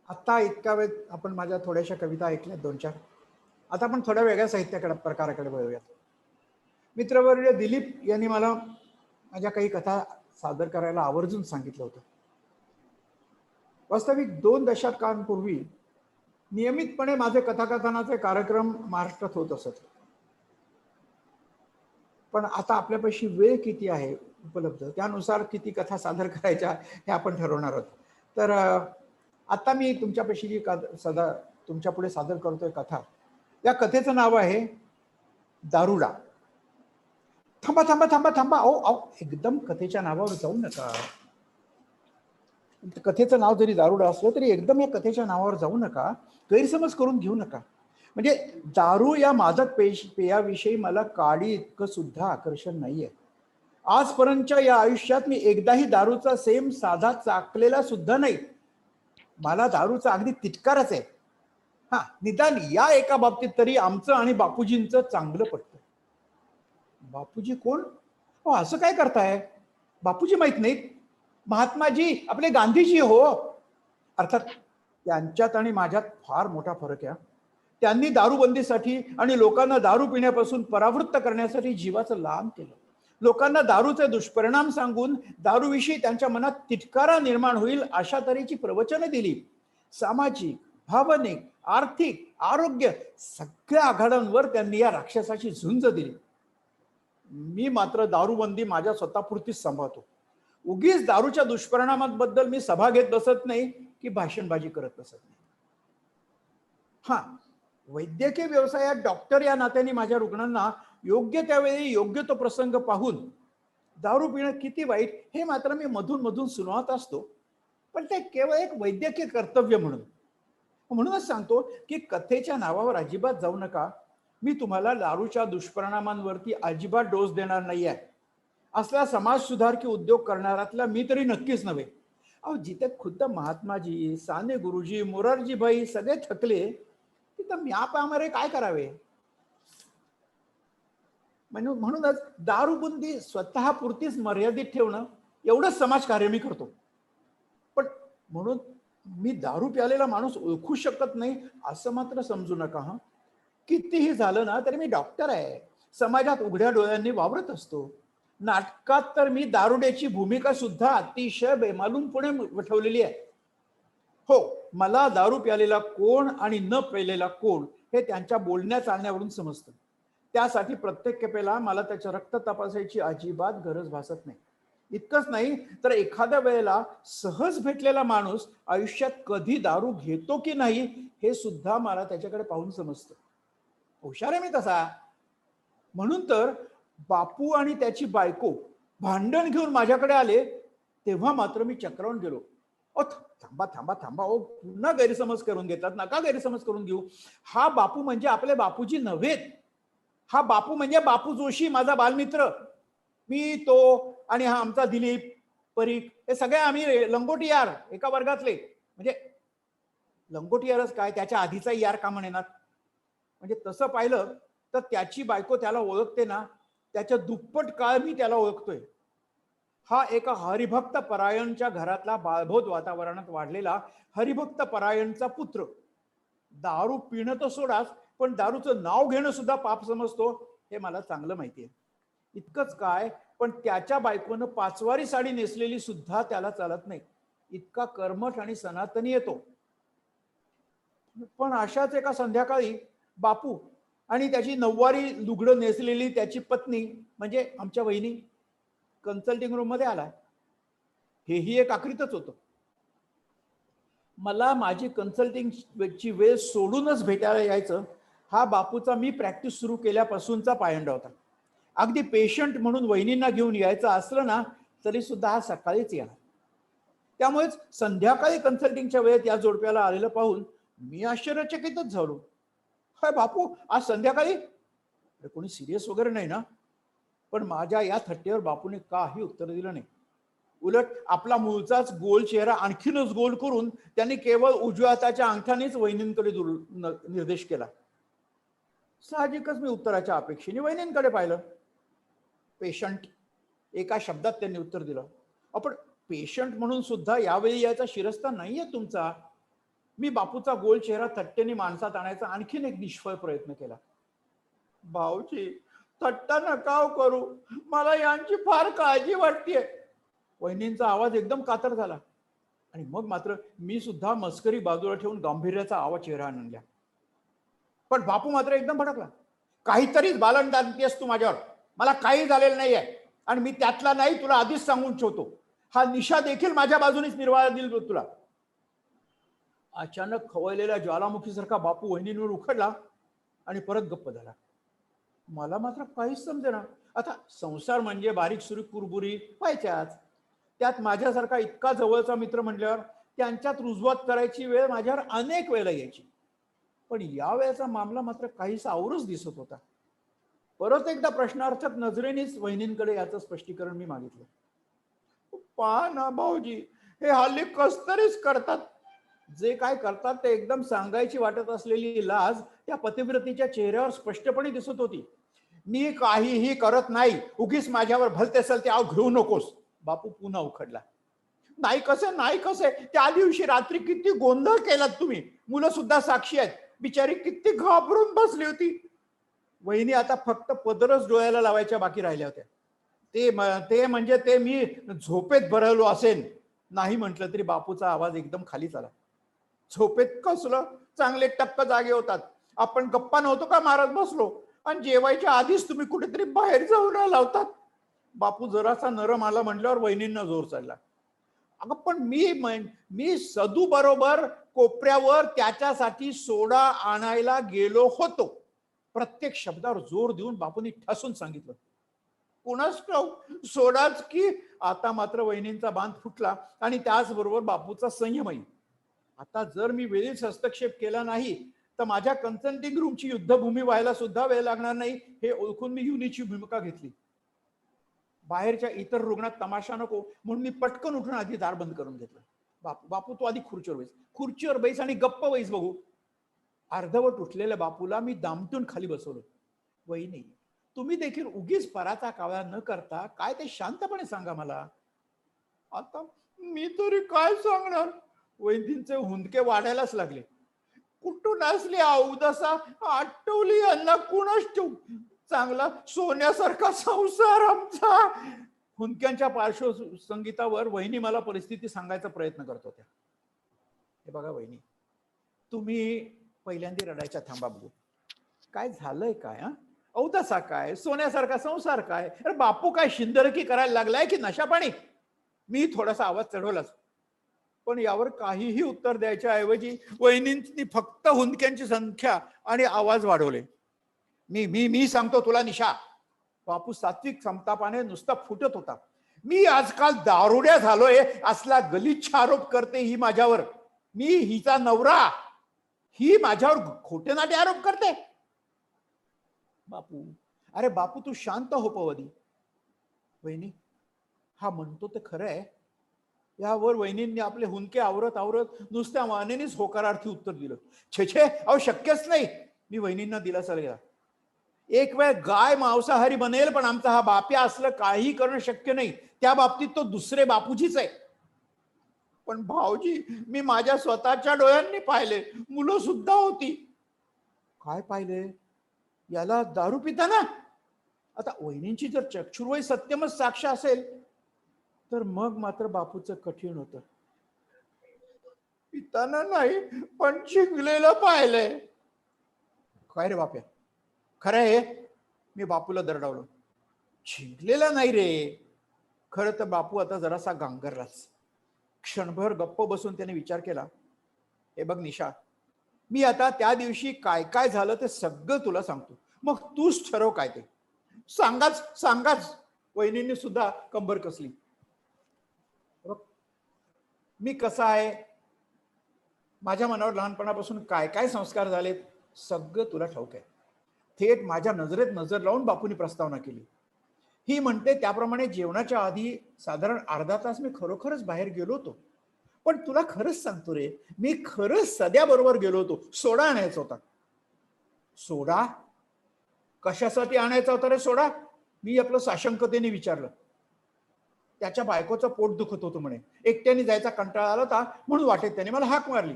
आत्ता इतका वेळ आपण माझ्या थोड्याशा कविता ऐकल्यात 2-4. आता आपण थोड्या वेगळ्या साहित्याकडे प्रकाराकडे वळूयात. मित्रवर्य दिलीप यांनी मला माझ्या काही कथा सादर करायला आवर्जून सांगितलं होतं. वास्तविक 2 दशकांपूर्वी नियमितपणे माझे कथाकथनाचे कार्यक्रम महाराष्ट्रात होत असत. पण आता आपल्यापाशी वेळ किती आहे उपलब्ध, त्यानुसार किती कथा सादर करायच्या हे आपण ठरवणार आहोत. तर आता मी तुमच्यापाशी जी तुमच्या पुढे सादर करतोय कथा, या कथेचं नाव आहे दारुडा. थांबा थांबा थांबा थांबा, अहो एकदम कथेच्या नावावर जाऊ नका. कथेचं नाव जरी दारुडा असलं तरी एकदम या कथेच्या नावावर जाऊ नका, गैरसमज करून घेऊ नका. म्हणजे दारू या मादक पेयाविषयी मला काडी इतकं सुद्धा आकर्षण नाहीये. आजपर्यंतच्या या आयुष्यात मी एकदाही दारूचा सेम साधा चाकलेला सुद्धा नाही. मला दारूचा अगदी तिटकारच आहे. निदान या एका बाबतीत तरी आमचं आणि बापूजींचं चांगलं पटतं. बापूजी कोण? असं काय करताय? बापूजी माहित नाहीत? महात्माजी, आपले गांधीजी हो. अर्थात त्यांच्यात आणि माझ्यात फार मोठा फरक आहे. त्यांनी दारूबंदीसाठी आणि लोकांना दारू पिण्यापासून परावृत्त करण्यासाठी जीवाचं लांब केलं. लोकांना दारूचे दुष्परिणाम सांगून दारूविषयी त्यांच्या मनात तिटकारा निर्माण होईल अशा तऱ्हेची प्रवचने दिली. सामाजिक, भावनिक, आर्थिक, आरोग्य सगळ्या आघाड्यांवर त्यांनी या राक्षसाची झुंज दिली. मी मात्र दारूबंदी माझ्या स्वतःपुरतीच सांभाळतो. उगीच दारूच्या दुष्परिणामांबद्दल मी सभा घेत बसत नाही की भाषणबाजी करत बसत नाही. वैद्यकीय व्यवसायात डॉक्टर या नात्याने माझ्या रुग्णांना योग्य त्यावेळी योग्य तो प्रसंग पाहून दारू पिणं किती वाईट हे मात्र मी मधून मधून सुनावत असतो. पण ते केवळ एक वैद्यकीय कर्तव्य म्हणूनच सांगतो की कथेच्या नावावर अजिबात जाऊ नका. मी तुम्हाला दारूच्या दुष्परिणामांवरती अजिबात डोस देणार नाही आहे. असला समाज सुधार की उद्योग करणाऱ्यातला मी तरी नक्कीच नव्हे. जिथे खुद्द महात्माजी, साने गुरुजी, मोरारजी भाई सगळे थकले तिथं म्यापामारे काय करावे. म्हणूनच दारूबंदी स्वतः पुरतीच मर्यादित ठेवणं एवढंच समाजकार्य मी करतो. पण म्हणून मी दारू प्यालेला माणूस ओळखू शकत नाही असं मात्र समजू नका. कितीही झालं ना तरी मी डॉक्टर आहे. समाजात उघड्या डोळ्यांनी वावरत असतो. नाटकात तर मी दारुड्याची भूमिका सुद्धा अतिशय बेमालूमपणे वठवलेली आहे. हो, मला दारू प्यालेला कोण आणि न प्यालेला कोण हे त्यांच्या बोलण्या चालण्यावरून समजतं. त्यासाठी प्रत्येक खेपेला मला त्याचं रक्त तपासायची अजिबात गरज भासत नाही. इतकंच नाही तर एखाद्या वेळेला सहज भेटलेला माणूस आयुष्यात कधी दारू घेतो की नाही हे सुद्धा मला त्याच्याकडे पाहून समजतं. हुशार आहे मी तसा. म्हणून तर बापू आणि त्याची बायको भांडण घेऊन माझ्याकडे आले तेव्हा मात्र मी चक्रावून गेलो. ओ थांबा थांबा थांबा, ओ पुन्हा गैरसमज करून घेतात. नका गैरसमज करून घेऊ. हा बापू म्हणजे आपले बापूजी नव्हेत. हा बापू म्हणजे बापू जोशी, माझा बालमित्र. मी, तो आणि हा आमचा दिलीप, परीख, हे सगळे आम्ही लंगोटी यार एका वर्गातले. म्हणजे लंगोटी यारच काय, त्याच्या आधीचा यार का म्हणेनात. म्हणजे तसं पाहिलं तर त्याची बायको त्याला ओळखते ना, त्याच्या दुप्पट काळ मी त्याला ओळखतोय. हा एका हरिभक्त परायणच्या घरातला बाळभोत वातावरणात वाढलेला हरिभक्त परायणचा पुत्र. दारू पिणं तर सोडाच, पण दारूचं नाव घेणं सुद्धा पाप समजतो हे मला चांगलं माहिती आहे. इतकंच काय, पण त्याच्या बायकोनं 5 वारी साडी नेसलेली सुद्धा त्याला चालत नाही. इतका कर्मठ आणि सनातनी येतो. पण अशाच एका संध्याकाळी बापू आणि त्याची 9 वारी लुगडं नेसलेली त्याची पत्नी म्हणजे आमच्या वहिनी कन्सल्टिंग रूम मध्ये आला. हेही एक आकृतच होतं. मला माझी कन्सल्टिंगची वेळ सोडूनच भेटायला यायचं हा बापूचा मी प्रॅक्टिस सुरू केल्यापासूनचा पायंडा होता. अगदी पेशंट म्हणून वहिनींना घेऊन यायचं असलं ना तरी सुद्धा हा सकाळीच येणार. त्यामुळेच संध्याकाळी कन्सल्टिंगच्या वेळेत या जोडप्याला आलेलं पाहून मी आश्चर्यचकितच झालो. हाय बापू, आज संध्याकाळी? कोणी सिरियस वगैरे नाही ना? पण माझ्या या थट्टेवर बापूने काही उत्तर दिलं नाही. उलट आपला मूळचाच गोल चेहरा आणखीनच गोल करून त्यांनी केवळ उजव्या हाताच्या अंगठ्यानेच वहिनींकडे निर्देश केला. साहजिकच मी उत्तराच्या अपेक्षेने वहिनींकडे पाहिलं. पेशंट, एका शब्दात त्यांनी उत्तर दिलं. आपण पेशंट म्हणून सुद्धा यावेळी याचा शिरस्ता नाहीये तुमचा. मी बापूचा गोल चेहरा थट्टेने माणसात आणायचा आणखीन एक निष्फळ प्रयत्न केला. भाऊजी, थट्टा नका करू, मला यांची फार काळजी वाटतेय. वहिनींचा आवाज एकदम कातर झाला आणि मग मात्र मी सुद्धा मस्करी बाजूला ठेवून गांभीर्याचा आवाज चेहरा आणला. पण बापू मात्र एकदम भडकला. काहीतरीच बालन आणतेस तू माझ्यावर. मला काही झालेलं नाहीये आणि मी त्यातला नाही, तुला आधीच सांगून ठेवतो. हा निशा देखील माझ्या बाजूनेच निर्वाळा दिल तुला. अचानक खवळलेल्या ज्वालामुखीसारखा बापू वहिनींवर उखडला आणि परत गप्प झाला. मला मात्र काहीच समजेना. आता संसार म्हणजे बारीक सुरीक कुरबुरी व्हायच्याच. त्यात माझ्यासारखा इतका जवळचा मित्र म्हटल्यावर त्यांच्यात रुजवात करायची वेळ माझ्यावर अनेक वेळेला यायची. पण या वेळेचा मामला मात्र काहीसा औरच दिसत होता. परत एकदा प्रश्नार्थक नजरेनेच वहिनींकडे याचं स्पष्टीकरण मी मागितलं. पहा ना भाऊजी, हे हल्ली कसतरीच करतात. जे काय करतात ते एकदम सांगायची वाटत असलेली लाज त्या पतिव्रतीच्या चेहऱ्यावर स्पष्टपणे दिसत होती. मी काहीही करत नाही, उगीच माझ्यावर भलते असेल ते घेऊ नकोस. बापू पुन्हा उखडला. नाही कसे, त्या दिवशी रात्री किती गोंधळ केलात तुम्ही. मुलं सुद्धा साक्षी आहेत. बिचारी किती घाबरून बसली होती. वहिनी आता फक्त पदरच डोळ्याला लावायच्या बाकी राहिल्या होत्या. ते म्हणजे ते मी झोपेत भरवलो असेन. नाही म्हटलं तरी बापूचा आवाज एकदम खाली आला. झोपेत कसलं, चांगले टक्क जागे होतात. आपण गप्पा नव्हतो का मारत बसलो आणि जेवायच्या आधीच तुम्ही कुठेतरी बाहेर जाऊन लावतात. बापू जरासा नरम आला म्हटल्यावर वहिनींना जोर चढला. अगं पण मी सदू बरोबर कोपऱ्यावर त्याच्यासाठी सोडा आणायला गेलो होतो. प्रत्येक शब्दावर जोर देऊन बापूंनी ठसून सांगितलं. कोणाच सोडाच की. आता मात्र वहिनींचा बांध फुटला आणि त्याचबरोबर बापूचा संयमही. आता जर मी वेळीच हस्तक्षेप केला नाही तर माझ्या कन्सल्टिंग रूमची युद्धभूमी व्हायला सुद्धा वेळ लागणार नाही हे ओळखून मी युनीची भूमिका घेतली. बाहेरच्या इतर रुग्णात तमाशा नको म्हणून मी पटकन उठून आधी दार बंद करून घेतलं. बापू तू आधी खुर्चीवर बैस आणि गप्प बैस बघू. अर्धवट उठलेल्या बापूला मी दामटून खाली बसवलं. वहिनी, तुम्ही देखील उगीच पराचा कावळा न करता काय ते शांतपणे सांगा मला. आता मी तरी काय सांगणार. वहिनींचे हुंदके वाढायलाच लागले. कुठून असली अवदसा आटवली यांना कुणाच ठेवू. चांगला सोन्यासारखा संसार आमचा. हुंदक्यांच्या पार्श्वसंगीतावर वहिनी मला परिस्थिती सांगायचा प्रयत्न करत होत्या. हे बघा वहिनी, तुम्ही पहिल्यांदा रडायच्या थांबा बघू. काय झालंय काय? औदासा काय, सोन्यासारखा संसार काय, अरे बापू काय शिंदरकी करायला लागलाय की नशा पाणी? मी थोडासा आवाज चढवलाच, पण यावर काहीही उत्तर द्यायच्या ऐवजी वहिनींनी फक्त हुंदक्यांची संख्या आणि आवाज वाढवले. मी मी मी सांगतो तुला निशा. बापू सात्विक संतापाने नुसता फुटत होता. मी आजकाल दारुड्या झालोय असला गलिच्छ आरोप करते ही माझ्यावर. मी हिचा नवरा, ही माझ्यावर खोटे नाटे आरोप करते. बापू, अरे बापू तू शांत हो पवदी. वहिनी, हा म्हणतो ते खरं आहे. यावर वहिनींनी आपले हुंदके आवरत आवरत नुसत्या मानेनेच होकारार्थी उत्तर दिलं. छे छे, अहो शक्यच नाही. मी वहिनींना दिलासा दिला. एक वेळ गाय मांसाहारी बनेल, पण आमचा हा बाप्या असलं काही करणं शक्य नाही. त्या बाबतीत तो दुसरे बापूजीच आहे. पण भाऊजी, मी माझ्या स्वतःच्या डोळ्यांनी पाहिले, मुलं सुद्धा होती. काय पाहिले? याला दारू पिताना. आता वहिनींची जर चक्षुर्वय सत्यमच साक्ष असेल तर मग मात्र बापूचं कठीण होतं. पिताना नाही, पण चिंगलेलं पाहिलंय. काय रे बाप्या, खरं आहे? मी बापूला दरडावलं. चिंगलेला नाही रे. खरं तर बापू आता जरासा गांगरलाच. क्षणभर गप्प बसून त्याने विचार केला. हे बघ निशा, मी आता त्या दिवशी काय काय झालं ते सगळं तुला सांगतो, मग तूच ठरव काय ते. सांगाच सांगाच. वहिनींनी सुद्धा कंबर कसली. मी कसा आहे, माझ्या मनावर लहानपणापासून काय काय संस्कार झालेत सगळं तुला ठाऊक आहे. थेट माझ्या नजरेत नजर लावून बापूंनी प्रस्तावना केली. ही म्हणते त्याप्रमाणे जेवणाच्या आधी साधारण अर्धा तास मी खरोखरच बाहेर गेलो होतो. पण तुला खरंच सांगतो रे, मी खरंच सध्याबरोबर गेलो होतो. सोडा आणायचा होता. सोडा? कशासाठी आणायचा होता रे सोडा? मी आपलं साशंकतेने विचारलं. त्याच्या बायकोचं पोट दुखत होतं म्हणे. एकट्याने जायचा कंटाळा आला होता म्हणून वाटेत त्याने मला हाक मारली.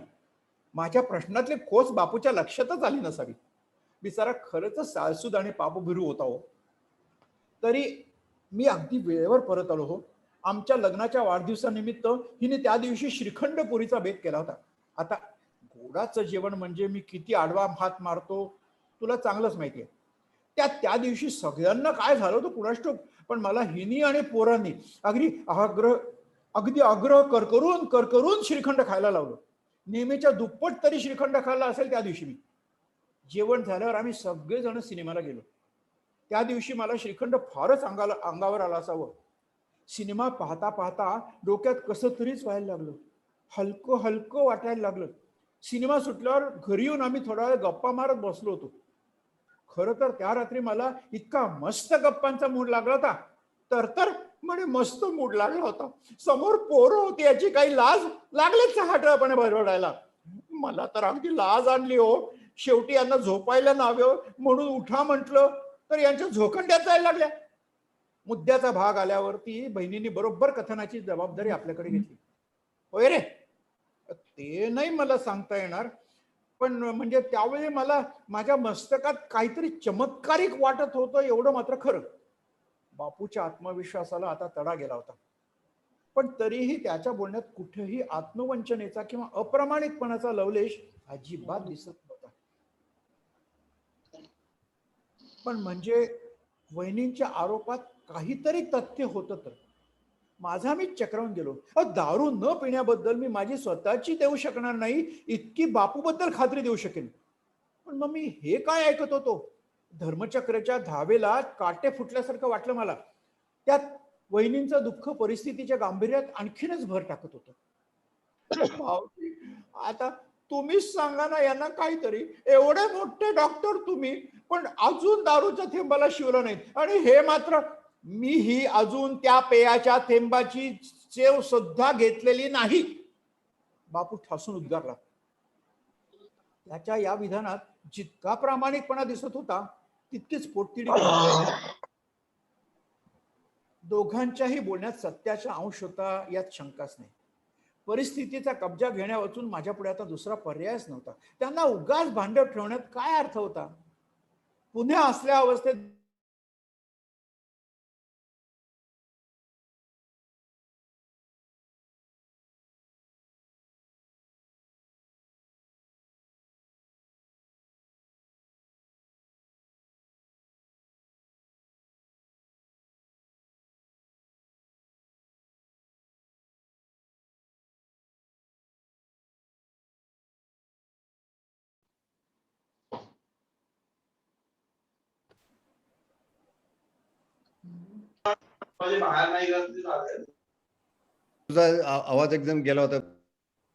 माझ्या प्रश्नातले खोच बापूच्या लक्षातच आली नसावी. बिचारा खरंच साळसूद आणि पापभिरू होता हो. तरी मी अगदी वेळेवर परत आलो हो. आमच्या लग्नाच्या वाढदिवसानिमित्त हिने त्या दिवशी श्रीखंड पुरीचा बेत केला होता. आता गोडाचं जेवण म्हणजे मी किती आडवा हात मारतो तुला चांगलंच माहिती आहे. त्या दिवशी सगळ्यांना काय झालं होतं कुणास ठाऊक, पण मला हिनी आणि पोरांनी अगदी आग्रह करकरून श्रीखंड खायला लावलं. नेहमीच्या दुप्पट तरी श्रीखंड खाल्ला असेल त्या दिवशी मी. जेवण झाल्यावर आम्ही सगळेजण सिनेमाला गेलो. त्या दिवशी मला श्रीखंड फारच अंगावर आला असावं. सिनेमा पाहता पाहता डोक्यात कसं तरीच व्हायला लागलं. हलकं हलकं वाटायला लागलं. सिनेमा सुटल्यावर घरी येऊन आम्ही थोडा वेळ गप्पा मारत बसलो होतो. खरं तर त्या रात्री मला इतका मस्त गप्पांचा मूड लागला होता, तर म्हणे मस्त मूड लागला होता. समोर पोरं होती याची काही लाज लागलेच हाटळपणे बरबडायला. मला तर अगदी लाज आणली हो. शेवटी यांना झोपायला नाव्यावर म्हणून उठा म्हटलं तर यांच्या झोखंड्यात जायला लागल्या. मुद्द्याचा भाग आल्यावरती बहिणींनी बरोबर कथनाची जबाबदारी आपल्याकडे घेतली. होय रे, ते नाही मला सांगता येणार, पण म्हणजे त्यावेळी मला माझ्या मस्तकात काहीतरी चमत्कारिक वाटत होतं एवढं मात्र खरं. बापूच्या आत्मविश्वासाला आता तडा गेला होता, पण तरीही त्याच्या बोलण्यात कुठेही आत्मवंचनेचा किंवा अप्रामाणिकपणाचा लवलेश अजिबात दिसत नव्हता. पण म्हणजे वहिनींच्या आरोपात काहीतरी तथ्य होतं. तर माझा मी चक्रावून गेलो. दारू न पिण्याबद्दल मी माझी स्वतःची देऊ शकणार नाही, इतकी बापूबद्दल खात्री देऊ शकेन. पण मग मी हे काय ऐकत होतो? धर्मचक्राच्या धावेला काटे फुटल्यासारखं वाटलं मला. त्यात वहिनींचं दुःख परिस्थितीच्या गांभीर्यात आणखीनच भर टाकत होतं. आता तुम्हीच सांगा ना यांना काहीतरी. एवढे मोठे डॉक्टर तुम्ही, पण अजून दारूच्या थेंबाला शिवलं नाही. आणि हे मात्र मी ही अजून त्या पेयाच्या थेंबाची चेव सुद्धा घेतलेली नाही. बापू ठासून उद्गारला. त्याच्या या विधानात जितका प्रामाणिकपणा दिसत होता तितकीच पोटतिडी. दोघांच्याही बोलण्यात सत्याचा अंश होता यात शंकाच नाही. परिस्थितीचा कब्जा घेण्यावाचून माझ्या पुढे आता दुसरा पर्यायच नव्हता. त्यांना उगाच भांडव ठेवण्यात काय अर्थ होता? पुण्या असल्या अवस्थेत तुझा आवाज एकदम गेला होता.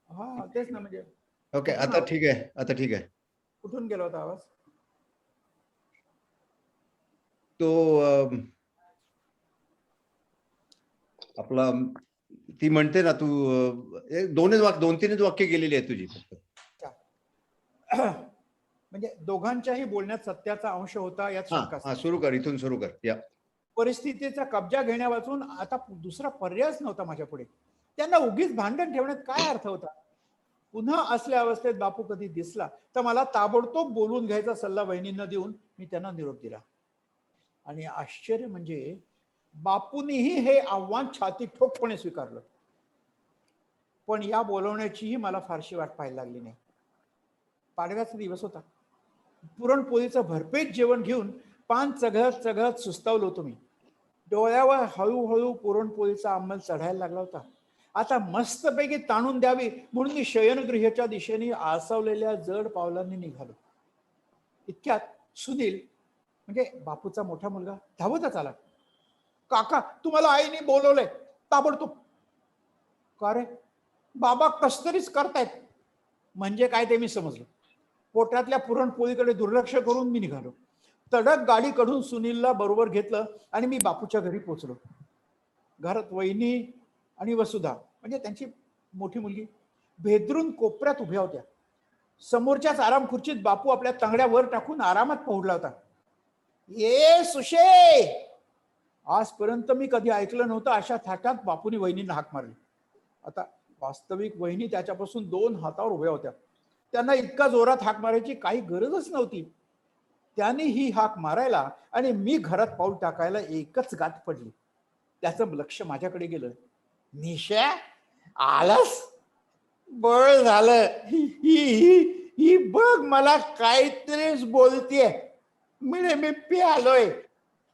हा तेच ना, म्हणजे ओके, आता ठीक आहे, आता ठीक आहे. कुठून गेला होता आवाज? तो आपला ती म्हणते ना, तू दोन तीनच वाक्य गेलेली आहे तुझी फक्त. म्हणजे दोघांच्याही बोलण्यात सत्याचा अंश होता यात शंका हा, सुरू कर, इथून सुरू कर. या परिस्थितीचा कब्जा घेण्यापासून आता दुसरा पर्यायच नव्हता माझ्या पुढे. त्यांना उगीच भांडण ठेवण्यात काय अर्थ होता? पुन्हा असल्या अवस्थेत बापू कधी दिसला तर मला ताबडतोब बोलून घ्यायचा सल्ला वहिनींना देऊन मी त्यांना निरोप दिला. आणि आश्चर्य म्हणजे बापूंनीही हे आव्हान छाती ठोकपणे स्वीकारलं. पण या बोलवण्याचीही मला फारशी वाट पाहायला लागली नाही. पाडव्याचा दिवस होता. पुरणपोळीचं भरपेट जेवण घेऊन पान चघळत चघळत सुस्तावलो होतो मी. डोळ्यावर हळूहळू पुरणपोळीचा अंमल चढायला लागला होता. आता मस्तपैकी ताणून द्यावी म्हणून मी शयनगृहाच्या दिशेने आसवलेल्या जड पावलांनी निघालो. इतक्यात सुनील म्हणजे बापूचा मोठा मुलगा धावतच आला. काका, तुम्हाला आईने बोलवलंय ताबडतोब. का रे? बाबा कसतरीच करतायत. म्हणजे काय ते मी समजलो. पोटातल्या पुरणपोळीकडे दुर्लक्ष करून मी निघालो. तडक गाडी काढून सुनीलला बरोबर घेतलं आणि मी बापूच्या घरी पोहोचलो. घरात वहिनी आणि वसुधा म्हणजे त्यांची मोठी मुलगी भेदरून कोपऱ्यात उभ्या होत्या. समोरच्याच आराम खुर्चीत बापू आपल्या तांगड्या वर टाकून आरामात पोहोचला होता. ये सुशे! आजपर्यंत मी कधी ऐकलं नव्हतं अशा थाटात बापूनी वहिनींना हाक मारली. आता वास्तविक वहिनी त्याच्यापासून 2 हातावर उभ्या होत्या. त्यांना इतका जोरात हाक मारायची काही गरजच नव्हती. त्याने ही हाक मारायला आणि मी घरात पाऊल टाकायला एकच गाठ पडली. त्याचं लक्ष माझ्याकडे गेलं. निशा, आलास? बळ झालं. ही बघ मला काहीतरीच बोलतेय. मी प्यालोय.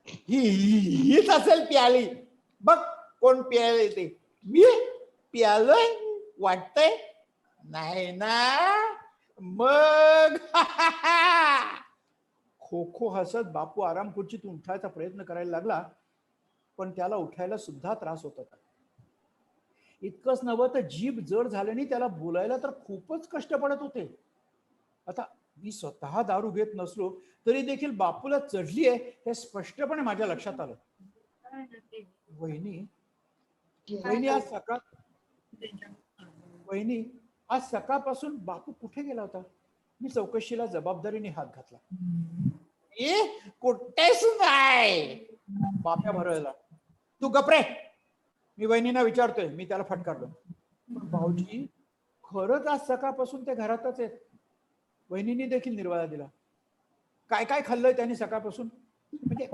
हीच असेल प्याली. बघ कोण प्यायला ते. मी प्यालोय वाटतंय? नाही ना मग. खो खो हसत बापू आराम खुर्चीत उठायचा प्रयत्न करायला लागला. पण त्याला उठायला सुद्धा त्रास होत होता. इतकंच नव्हतं तर जीभ जड झाल्याने त्याला बोलायला तर खूपच कष्ट पडत होते. आता मी स्वतः दारू घेत नसलो तरी देखील बापूला चढली आहे हे स्पष्टपणे माझ्या लक्षात आलं. वहिनी आज सकाळपासून बापू कुठे गेला होता? मी चौकशीला जबाबदारीने हात घातला. कुठेच नाही. बाप्या भरवला. तू गपरे, मी वहिनींना विचारतोय. मी त्याला फटकारलो. भाऊजी खरंच आज सकाळपासून ते घरातच आहेत. वहिनींनी देखील निर्वाळा दिला. काय काय खाल्लंय त्यांनी सकाळपासून? म्हणजे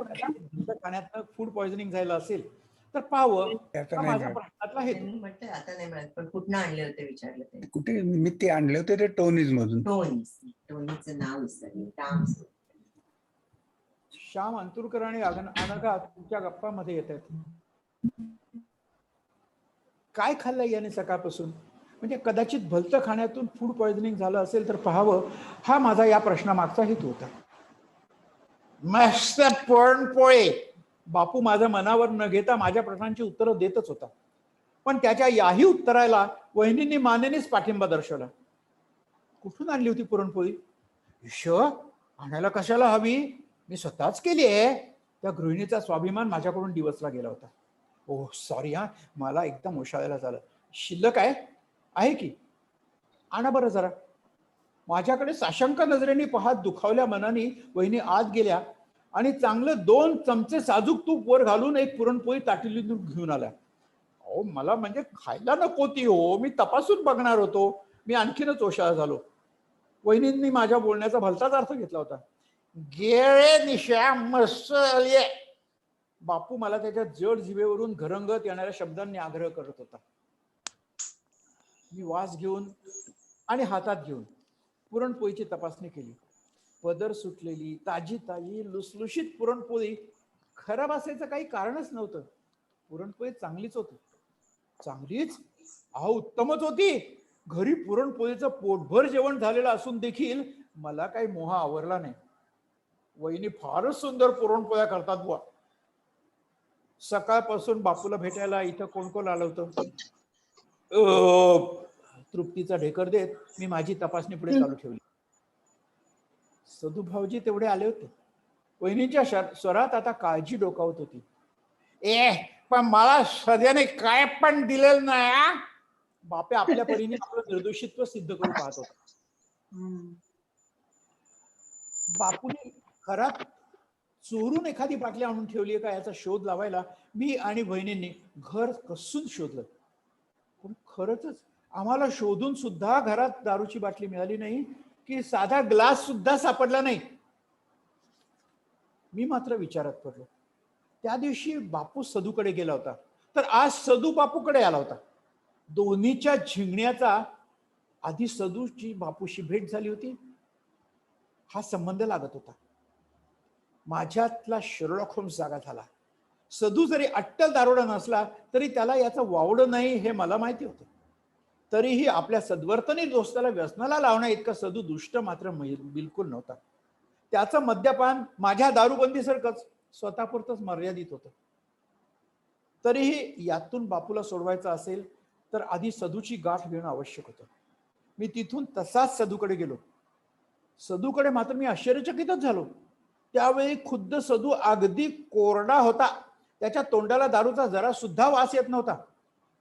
खाण्यात फूड पॉइझनिंग झालं असेल तर पाहावं. माझा प्रश्नातला हेतू. म्हटलं आता नाही मिळत, पण कुठनं आणले होते विचारलं ते. कुठे मी ते आणले होते ते टोनीज मधून. टोनीचं नाव विसरले. श्याम अंतुरकर आणि अनघा तुमच्या गप्पामध्ये येत आहेत. काय खाल्लंय याने सकाळपासून? म्हणजे कदाचित भलतं खाण्यातून फूड पॉइझनिंग झालं असेल तर पाहावं, हा माझा या प्रश्नामागचा हेतू होता. मस्त पुरणपोळी. बापू माझ्या मनावर न घेता माझ्या प्रश्नांची उत्तरं देतच होता. पण त्याच्या याही उत्तराला वहिनींनी मानेनेच पाठिंबा दर्शवला. कुठून आणली होती पुरणपोळी? आणायला कशाला हवी? मी स्वतःच केली आहे. त्या गृहिणीचा स्वाभिमान माझ्याकडून दिवसला गेला होता. ओह सॉरी हा, मला एकदम ओशाळायला झालं. शिल्लक आहे की? आणा बरं जरा. माझ्याकडे साशंक नजरेने पाहत दुखावल्या मनाने वहिनी आत गेल्या आणि चांगलं 2 चमचे साजूक तूप वर घालून एक पुरणपोळी ताटलीतून घेऊन आला. अहो मला म्हणजे खायला नको ती हो, मी तपासून बघणार होतो. मी आणखीनच ओशाळा झालो. वहिनींनी माझ्या बोलण्याचा भलताच अर्थ घेतला होता. गेळे निशा मस्त आली. बापू मला त्याच्या जड जिभेवरून घरंगत येणाऱ्या शब्दांनी आग्रह करत होता. मी वास घेऊन आणि हातात घेऊन पुरणपोळीची तपासणी केली. पदर सुटलेली ताजी ताजी लुसलुशीत पुरणपोळी. खराब असायचं काही कारणच नव्हतं. पुरणपोळी चांगलीच होती. चांगलीच? उत्तमच होती. घरी पुरणपोळीचं पोटभर जेवण झालेलं असून देखील मला काही मोह आवरला नाही. वहिनी फारच सुंदर पुरणपोळ्या करतात बुवा. सकाळपासून बापूला भेटायला इथं कोण कोण आलं होतं? तृप्तीचा ढेकर देत मी माझी तपासणी पुढे चालू ठेवली. सदू भाऊजी तेवढे आले होते. वहिनीच्या स्वरात आता काळजी डोकावत होती. पण मला सध्याने काय पण दिलेलं नाही हा. बापे आपल्या परीने आपलं निर्दोषित्व सिद्ध करून पाहत होता. बापूने घरात चोरून एखादी बाटली आणून ठेवली आहे का याचा शोध लावायला मी आणि बहिणींनी घर कसून शोधलं. पण खरंच आम्हाला शोधून सुद्धा घरात दारूची बाटली मिळाली नाही की साधा ग्लास सुद्धा सापडला नाही. मी मात्र विचारात पडलो. त्या दिवशी बापू सदूकडे गेला होता तर आज सदू बापूकडे आला होता. दोन्हीच्या झिंगण्याचा आधी सदूची बापूशी भेट झाली होती. हा संबंध लागत होता. माझ्यातला शर्लॉक होम्स जागा झाला. सदू जरी अट्टल दारोडा नसला तरी त्याला याचं वावडं नाही हे मला माहिती होतं. तरीही आपल्या सद्वर्तनी दोस्ताला व्यसनाला लावण्या इतका सदू दुष्ट मात्र बिलकुल नव्हता. त्याचं मद्यपान माझ्या दारूबंदीसारखंच स्वतःपुरतंच मर्यादित होतं. तरीही यातून बापूला सोडवायचं असेल तर आधी सदूची गाठ घेणं आवश्यक होतं. मी तिथून तसाच सदूकडे गेलो. सदूकडे मात्र मी आश्चर्यचकितच झालो. त्यावेळी खुद्द सदू अगदी कोरडा होता. त्याच्या तोंडाला दारूचा जरा सुद्धा वास येत नव्हता.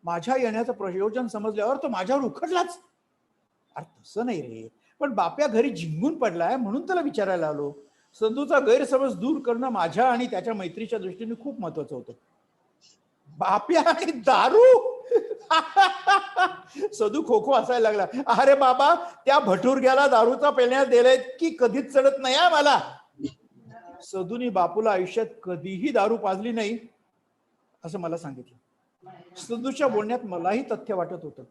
माझ्या येण्याचं प्रयोजन समजल्यावर तो माझ्यावर उखडलाच. अरे तसं नाही रे, पण बाप्या घरी झिंगून पडलाय म्हणून त्याला विचारायला आलो. सदूचा गैरसमज दूर करणं माझ्या आणि त्याच्या मैत्रीच्या दृष्टीने खूप महत्वाचं होतं. बाप्या आणि दारू सदू खोखो हसायला लागला. अरे बाबा, त्या भटुरग्याला दारूचा पेण्यात दिलाय की कधीच चढत नाही हा मला. सदूनी बापूला आयुष्यात कधीही दारू पाजली नाही असं मला सांगितलं. सदूच्या बोलण्यात मलाही तथ्य वाटत होतं.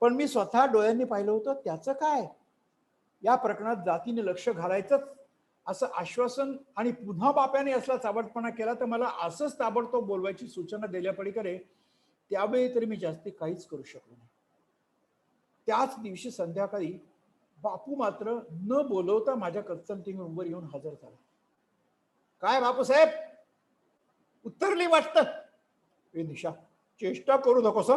पण मी स्वतः डोळ्यांनी पाहिलं होतं. त्याचं काय, या प्रकरणात जातीने लक्ष घालायचंच असं आश्वासन आणि पुन्हा बाप्याने असला चाबटपणा केला तर मला असंच ताबडतोब बोलवायची सूचना दिल्यापलीकडे त्यावेळी तरी मी जास्ती काहीच करू शकलो नाही. त्याच दिवशी संध्याकाळी बापू मात्र न बोलवता माझ्या कन्सल्टिंग रूमवर येऊन हजर झाला. काय बापू साहेब, उत्तरली वाटतं? निशा, चेष्टा करू नकोस.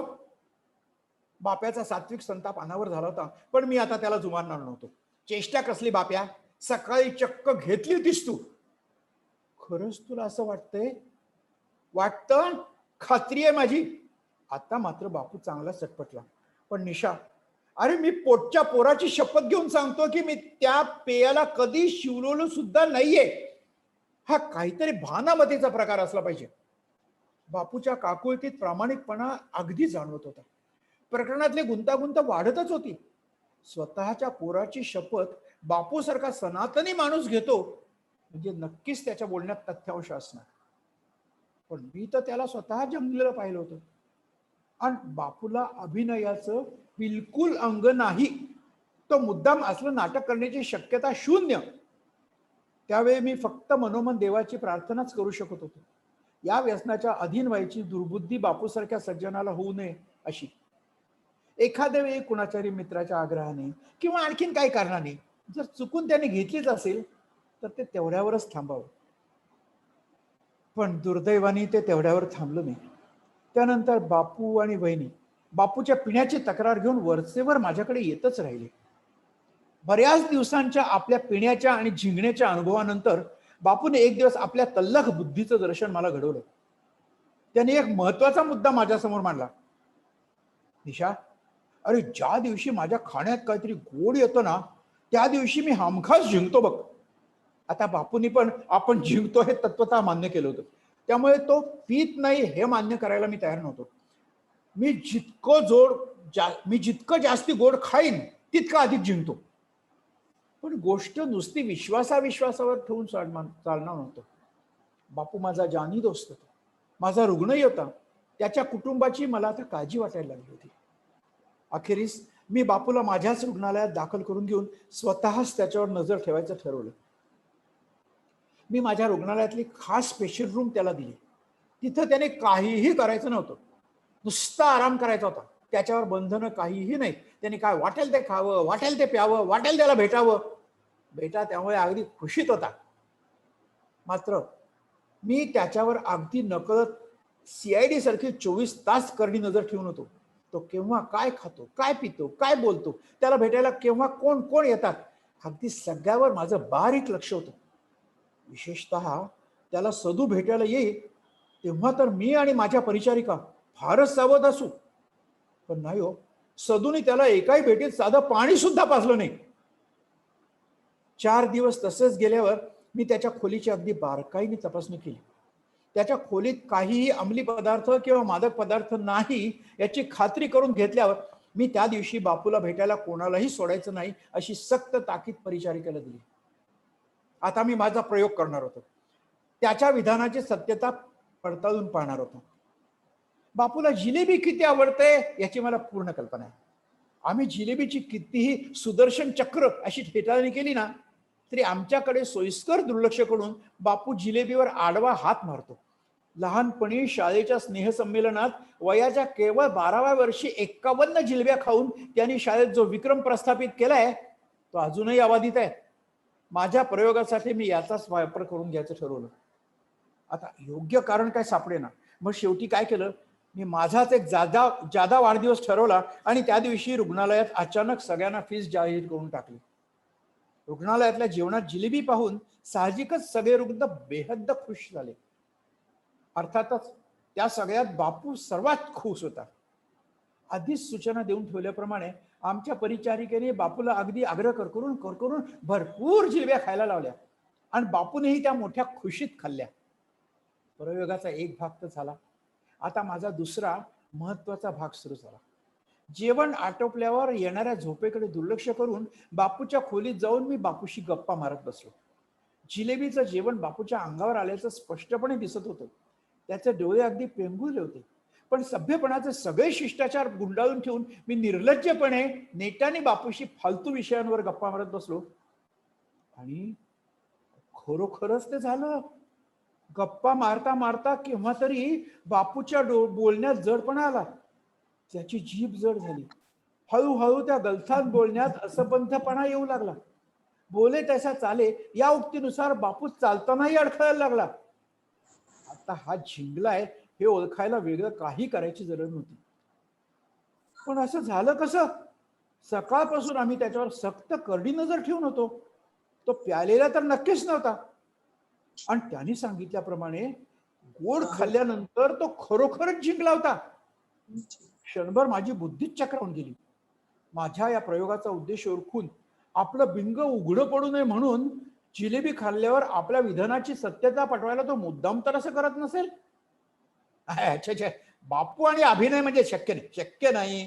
बाप्याचा सात्विक संताप अनावर झाला होता, पण मी आता त्याला जुमानणार नव्हतो. चेष्टा कसली बाप्या, सकाळी चक्क घेतली होतीस तू. खरंच तुला असं वाटतंय? वाटतं, खात्री आहे माझी. आता मात्र बापू चांगला सटपटला. पण निशा, अरे मी पोटच्या पोराची शपथ घेऊन सांगतो की मी त्या पेयाला कधी शिवलेलं सुद्धा नाहीये. हा काहीतरी भानामतीचा प्रकार असला पाहिजे. बापूच्या काकुळतीत प्रामाणिकपणा अगदी जाणवत होता. प्रकरणातली गुंतागुंत वाढतच होती. स्वतःच्या पोराची शपथ बापूसारखा सनातनी माणूस घेतो म्हणजे नक्कीच त्याच्या बोलण्यात तथ्यांश असणार. पण मी तर त्याला स्वतः जमलेलं पाहिलं होतं. आणि बापूला अभिनयाचं बिलकुल अंग नाही. तो मुद्दाम असलं नाटक करण्याची शक्यता शून्य. त्यावेळी मी फक्त मनोमन देवाची प्रार्थनाच करू शकत होतो. या व्यसनाच्या अधीन व्हायची दुर्बुद्धी बापूसारख्या सज्जनाला होऊ नये अशी. एखाद्या वेळी कुणाच्याही मित्राच्या आग्रहाने किंवा आणखीन काही कारणाने जर चुकून त्याने घेतलीच असेल तर ते तेवढ्यावरच थांबावं. पण दुर्दैवाने ते तेवढ्यावर थांबलं नाही. त्यानंतर बापू आणि वहिनी बापूच्या पिण्याची तक्रार घेऊन वरचेवर माझ्याकडे येतच राहिले. बऱ्याच दिवसांच्या आपल्या पिण्याच्या आणि झिंगण्याच्या अनुभवानंतर बापूने एक दिवस आपल्या तल्लख बुद्धीचं दर्शन मला घडवलं. त्याने एक महत्वाचा मुद्दा माझ्यासमोर मांडला. निशा, अरे ज्या दिवशी माझ्या खाण्यात काहीतरी गोड येतं ना त्या दिवशी मी हमखास जिंकतो बघ. आता बापूंनी पण आपण जिंकतो हे तत्वतः मान्य केलं होतं. त्यामुळे तो पीत नाही हे मान्य करायला मी तयार नव्हतो. मी जितकं जास्ती गोड खाईन तितकं अधिक जिंकतो. पण गोष्ट नुसती विश्वासावर ठेवून चालणार नव्हतं. बापू माझा जानी दोस्त होता, माझा रुग्णही होता. त्याच्या कुटुंबाची मला आता काळजी वाटायला लागली होती. अखेरीस मी बापूला माझ्याच रुग्णालयात दाखल करून घेऊन स्वतःच त्याच्यावर नजर ठेवायचं ठरवलं. मी माझ्या रुग्णालयातली खास स्पेशल रूम त्याला दिली. तिथं त्याने काहीही करायचं नव्हतं, नुसता आराम करायचा होता. त्याच्यावर बंधनं काहीही नाही. त्याने काय वाटेल ते खावं, वाटेल ते प्यावं, वाटेल त्याला भेटावं. त्यामुळे अगदी खुशीत होता. मात्र मी त्याच्यावर अगदी नकळत CID सारखी 24 तास करडी नजर ठेवून होतो. तो केव्हा काय खातो, काय पितो, काय बोलतो, त्याला भेटायला केव्हा कोण कोण येतात, अगदी सगळ्यावर माझं बारीक लक्ष होतं. विशेषतः त्याला सदू भेटायला येईल तेव्हा तर मी आणि माझ्या परिचारिका फारच सावध असू. पण नाही हो, सदूने त्याला एकाही भेटीत साधं पाणी सुद्धा पाजलं नाही. 4 दिवस तसेच गेल्यावर मी त्याच्या खोलीची अगदी बारकाईने तपासणी केली. त्याच्या खोलीत काहीही अंमली पदार्थ किंवा मादक पदार्थ नाही याची खात्री करून घेतल्यावर मी त्या दिवशी बापूला भेटायला कोणालाही सोडायचं नाही अशी सक्त ताकीद परिचारिकेला दिली. आता मी माझा प्रयोग करणार होतो. त्याच्या विधानाची सत्यता पडताळून पाहणार होतो. बापूला जिलेबी किती आवडते याची मला पूर्ण कल्पना आहे. आम्ही जिलेबीची कितीही सुदर्शन चक्र अशी ठेचाळणी केली ना तरी आमच्याकडे सोयीस्कर दुर्लक्ष करून बापू जिलेबीवर आडवा हात मारतो. लहानपणी शाळेच्या स्नेहसंमेलनात वयाच्या केवळ 12व्या वर्षी 51 जिलेब्या खाऊन त्यांनी शाळेत जो विक्रम प्रस्थापित केलाय तो अजूनही अबाधित आहे. माझ्या प्रयोगासाठी मी याचाच वापर करून घ्यायचं ठरवलं. आता योग्य कारण काय सापडेना. मग शेवटी काय केलं, मी माझाच एक जादा वाढदिवस ठरवला आणि त्या दिवशी रुग्णालयात अचानक सगळ्यांना फीस जाहीर करून टाकली. रुग्णालयातल्या जेवणात जिलेबी पाहून साहजिकच सगळे रुग्ण बेहद्द खुश झाले. अर्थातच त्या सगळ्यात बापू सर्वात खुश होता. आधीच सूचना देऊन ठेवल्याप्रमाणे आमच्या परिचारिकेने बापूला अगदी आग्रह करून भरपूर जिलेब्या खायला लावल्या आणि बापूनेही त्या मोठ्या खुशीत खाल्ल्या. प्रयोगाचा एक भाग तर झाला. आता माझा दुसरा महत्वाचा भाग सुरू झाला. जेवण आटोपल्यावर येणाऱ्या झोपेकडे दुर्लक्ष करून बापूच्या खोलीत जाऊन मी बापूशी गप्पा मारत बसलो. जिलेबीचं जेवण बापूच्या अंगावर आल्याचं स्पष्टपणे दिसत होतं. त्याचे डोळे अगदी पेंगुळले होते. पण सभ्यपणाचे सगळे शिष्टाचार गुंडाळून ठेवून मी निर्लज्जपणे नेटाने बापूशी फालतू विषयांवर गप्पा मारत बसलो. आणि खरोखरच ते झालं. गप्पा मारता मारता केव्हा तरी बापूच्या बोलण्यात जडपणा आला. त्याची जीभ जड झाली. हळूहळू त्या गलथान बोलण्यात असंबद्धपणा येऊ लागला. बोले तसा चाले या उक्तीनुसार बापू चालतानाही अडखळायला लागला. आता हा झिंगलाय हे ओळखायला वेगळं काही करायची गरज नव्हती. पण असं झालं कसं? सकाळपासून आम्ही त्याच्यावर सक्त करडी नजर ठेवून होतो. तो प्यालेला तर नक्कीच नव्हता. आणि त्यांनी सांगितल्याप्रमाणे गोड खाल्ल्यानंतर तो खरोखरच जिंकला होता. क्षणभर माझी बुद्धीच चक्रावून गेली. माझ्या या प्रयोगाचा उद्देश ओळखून आपलं बिंग उघडं पडू नये म्हणून जिलेबी खाल्ल्यावर आपल्या विधानाची सत्यता पटवायला तो मुद्दाम तर असं करत नसेल. अच्छा, बापू आणि अभिनय म्हणजे शक्य नाही.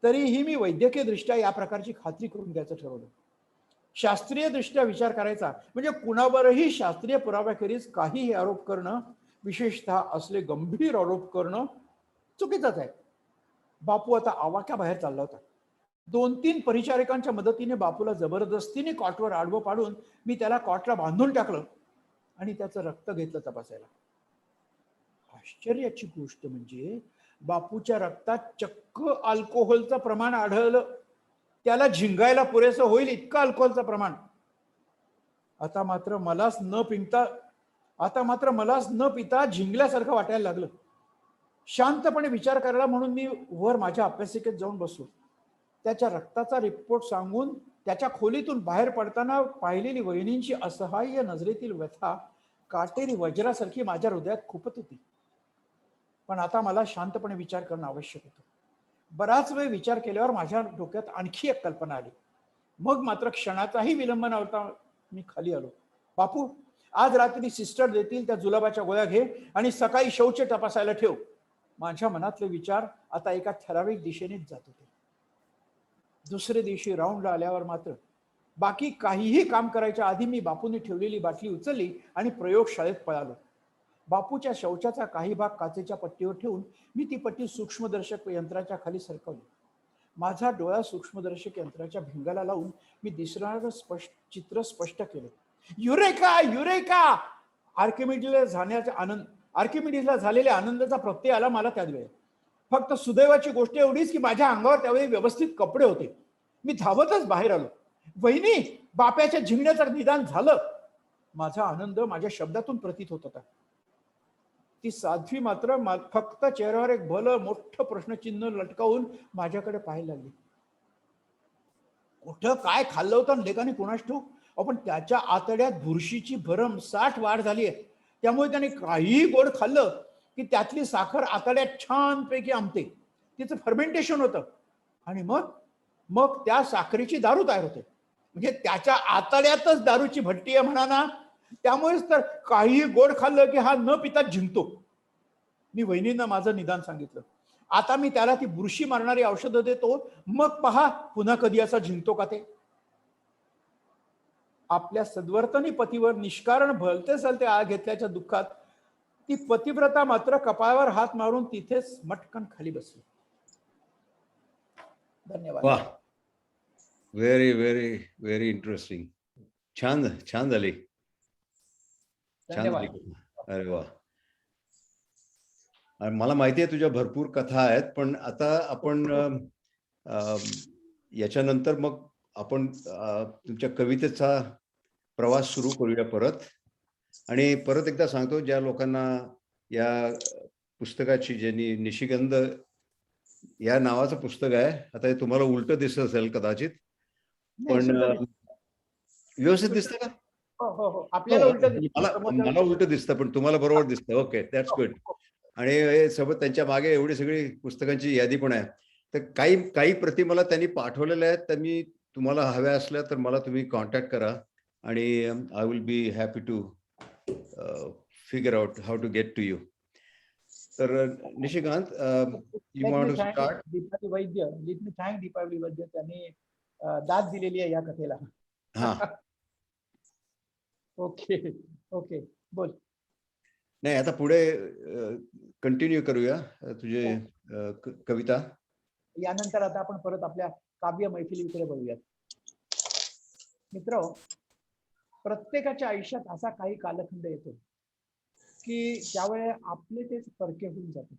तरीही मी वैद्यकीय दृष्ट्या या प्रकारची खात्री करून घ्यायचं ठरवलं. शास्त्रीय दृष्ट्या विचार करायचा म्हणजे कुणावरही शास्त्रीय पुराव्याखेरीज काहीही आरोप करणं, विशेषतः असले गंभीर आरोप करणं चुकीचंच आहे. बापू आता आवाक्याबाहेर चालला होता. 2-3 परिचारिकांच्या मदतीने बापूला जबरदस्तीने कॉटवर आडवं पाडून मी त्याला कॉटला बांधून टाकलं आणि त्याचं रक्त घेतलं तपासायला. आश्चर्याची गोष्ट म्हणजे बापूच्या रक्तात चक्क अल्कोहोलचं प्रमाण आढळलं. त्याला झिंगायला पुरेसं होईल इतकं अल्कोहोलचं प्रमाण. आता मात्र मलाच न पिता झिंगल्यासारखं वाटायला लागलं. शांतपणे विचार करायला म्हणून मी वर माझ्या अभ्यासिकेत जाऊन बसलो. त्याच्या रक्ताचा रिपोर्ट सांगून त्याच्या खोलीतून बाहेर पडताना पाहिलेली वहिनींची असहाय्य नजरेतील व्यथा काटेरी वज्रासारखी माझ्या हृदयात खुपत होती. पण आता मला शांतपणे विचार करणं आवश्यक होतं. बराच वेळ विचार केल्यावर माझ्या डोक्यात आणखी एक कल्पना आली. मग मात्र क्षणाचाही विलंब नव्हता मी खाली आलो. बापू, आज रात्री सिस्टर देतील त्या जुलाबाच्या गोळ्या घे आणि सकाळी शौच तपासायला ठेव. माझ्या मनातले विचार आता एका ठराविक दिशेनेच जात होते. दुसऱ्या दिवशी राऊंडला आल्यावर मात्र बाकी काहीही काम करायच्या आधी मी बापूने ठेवलेली बाटली उचलली आणि प्रयोगशाळेत पळालो. बापूच्या शौचाचा काही भाग काचेच्या पट्टीवर ठेवून मी ती पट्टी सूक्ष्मदर्शक यंत्राच्या खाली सरकवली. माझा डोळा सूक्ष्मदर्शक यंत्राच्या भिंगाला लावून मी दिसणारं चित्र स्पष्ट केलं. Eureka eureka! आर्किमिडीजला झालेल्या आनंदाचा प्रत्यय आला मला त्याच वेळेस. फक्त सुदैवाची गोष्ट एवढीच की माझ्या अंगावर त्यावेळी व्यवस्थित कपडे होते. मी धावतच बाहेर आलो. वहिनी, बाप्याच्या झिंगण्याचं निदान झालं. माझा आनंद माझ्या शब्दातून प्रतीत होत होता. ती साध्वी मात्र फक्त चेहऱ्यावर एक भलं मोठं प्रश्नचिन्ह लटकावून माझ्याकडे पाहायला लागली. कुठं काय खाल्लं होतं लेकाने कुणास ठाऊक, पण त्याच्या आतड्यात बुरशीची भरमसाठ वाढ झाली आहे. त्यामुळे त्याने काही गोड खाल्लं की त्यातली साखर आतड्यात छानपैकी आंबते. तिचं फर्मेंटेशन होतं आणि मग मग त्या साखरेची दारू तयार होते. म्हणजे त्याच्या आतड्यातच दारूची भट्टी आहे म्हणा ना. त्यामुळेच तर काही गोड खाल्लं की हा न पिता झिंकतो. मी वहिनींना माझं निदान सांगितलं. आता मी त्याला ती बुरशी मारणारी औषधं देतो, मग पहा पुन्हा कधी असा झिंकतो का ते. आपल्या सद्वर्तनी पतीवर निष्कारण भलते सलते आळ घेतल्याच्या दुःखात ती पतिव्रता मात्र कपाळावर हात मारून तिथेच मटकन खाली बसली. धन्यवाद. वा, व्हेरी व्हेरी व्हेरी इंटरेस्टिंग. छान छान झाली, छान धन्यवाद. झाली. अरे वा. आणि मला माहिती आहे तुझ्या भरपूर कथा आहेत, पण आता आपण याच्यानंतर मग आपण तुमच्या कवितेचा प्रवास सुरू करूया परत. आणि परत एकदा सांगतो, ज्या लोकांना या पुस्तकाची, ज्यांनी निशिगंध या नावाचं पुस्तक आहे, आता हे तुम्हाला उलट दिसत असेल कदाचित, पण व्यवस्थित दिसतं का? हो हो हो, आपल्याला उलट मला उलट दिसतं, पण तुम्हाला बरोबर दिसतं. Okay, that's good. आणि हे सोबत त्यांच्या मागे एवढी सगळी पुस्तकांची यादी पण आहे. तर काही प्रती मला त्यांनी पाठवलेल्या आहेत. तर मी तुम्हाला हव्या असल्या तर मला तुम्ही कॉन्टॅक्ट करा आणि I will be happy to figure out how to get to you. तर Nishikant, you want to start? Deepali Vaidya, let me thank Deepali Vaidya, त्यांनी दाद दिलेली आहे या कथेला. हा. ओके ओके, बोल. नाही, आता पुढे कंटिन्यू करूया तुझे कविता. यानंतर आता आपण परत आपल्या काव्य मैफिलीकडे बघूयात. मित्र, प्रत्येकाच्या आयुष्यात असा काही कालखंड येतो की त्यावेळेस आपले तेच परके होऊन जाते.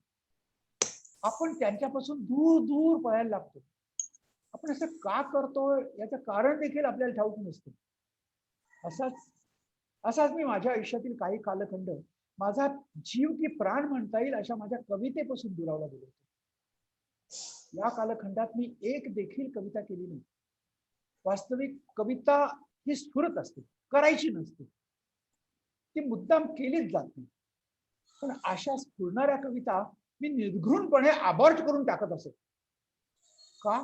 आपण त्यांच्यापासून दूर दूर पळायला लागतो. आपण असं का करतो याचं कारण देखील आपल्याला ठाऊक नसतं. असाच मी माझ्या आयुष्यातील काही कालखंड माझा जीव की प्राण म्हणता येईल अशा माझ्या कवितेपासून दुरावला गेलो होतो. या कालखंडात मी एक देखील कविता केली नाही. वास्तविक कविता ही स्फुरत असते, करायची नसते, ती मुद्दाम केलीच जात नाही. पण अशा स्फुरणाऱ्या कविता मी निर्घृणपणे अबॉर्ट करून टाकत असे. का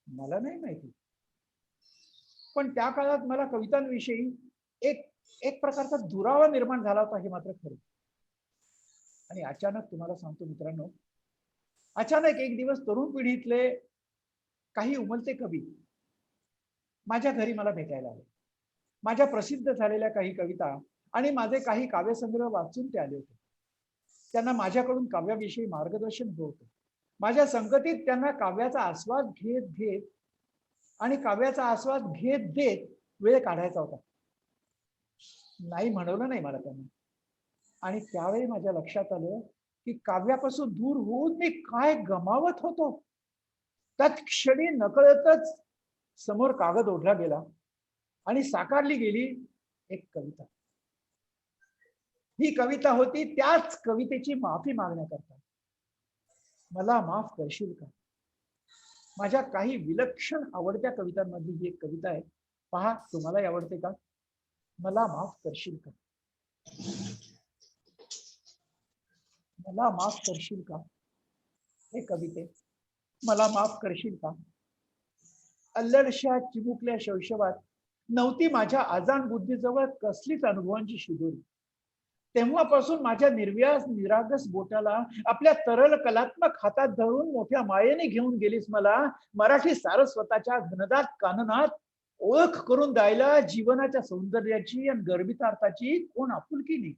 मला नाही माहिती, पण त्या काळात मला कवितांविषयी एक प्रकारचा दुरावा निर्माण झाला होता, हे मात्र खरं. आणि अचानक तुम्हाला सांगतो मित्रांनो, अचानक एक दिवस तरुण पिढीतले काही उमलते कवी माझ्या घरी मला भेटायला आले. माझ्या प्रसिद्ध झालेल्या काही कविता आणि माझे काही काव्यसंग्रह वाचून ते आले होते. त्यांना माझ्याकडून काव्याविषयी मार्गदर्शन होत होतं. माझ्या संगतीत त्यांना काव्याचा आस्वाद घेत आणि काव्याचा आस्वाद घेत देत वेळ काढायचा होता. नाही म्हणवलं नाही मला त्यांना. आणि त्यावेळी माझ्या लक्षात आलं की काव्यापासून दूर होऊन मी काय गमावत होतो. त्यात क्षणी नकळतच समोर कागद ओढला गेला आणि साकारली गेली एक कविता. ही कविता होती त्याच कवितेची माफी मागण्याकरता. मला माफ करशील का? माझ्या काही विलक्षण आवडत्या कवितांमधली ही एक कविता आहे. पहा, तुम्हालाही आवडते का? मला माफ करशील का? मला माफ करशील का? हे कविते मला माफ करशील का? अल्लडशा चिमुकल्या शैशवात नव्हती माझ्या आजाण बुद्धीजवळ कसलीच अनुभवांची शिदोरी. तेव्हापासून माझ्या निर्व्यास निरागस बोटाला आपल्या तरल कलात्मक हातात धरून मोठ्या मायेने घेऊन गेलीस मला मराठी सारस्वताच्या घनदाट काननात ओळख करून द्यायला जीवनाच्या सौंदर्याची आणि गर्भितार्थाची कोण आपुलकी नाही.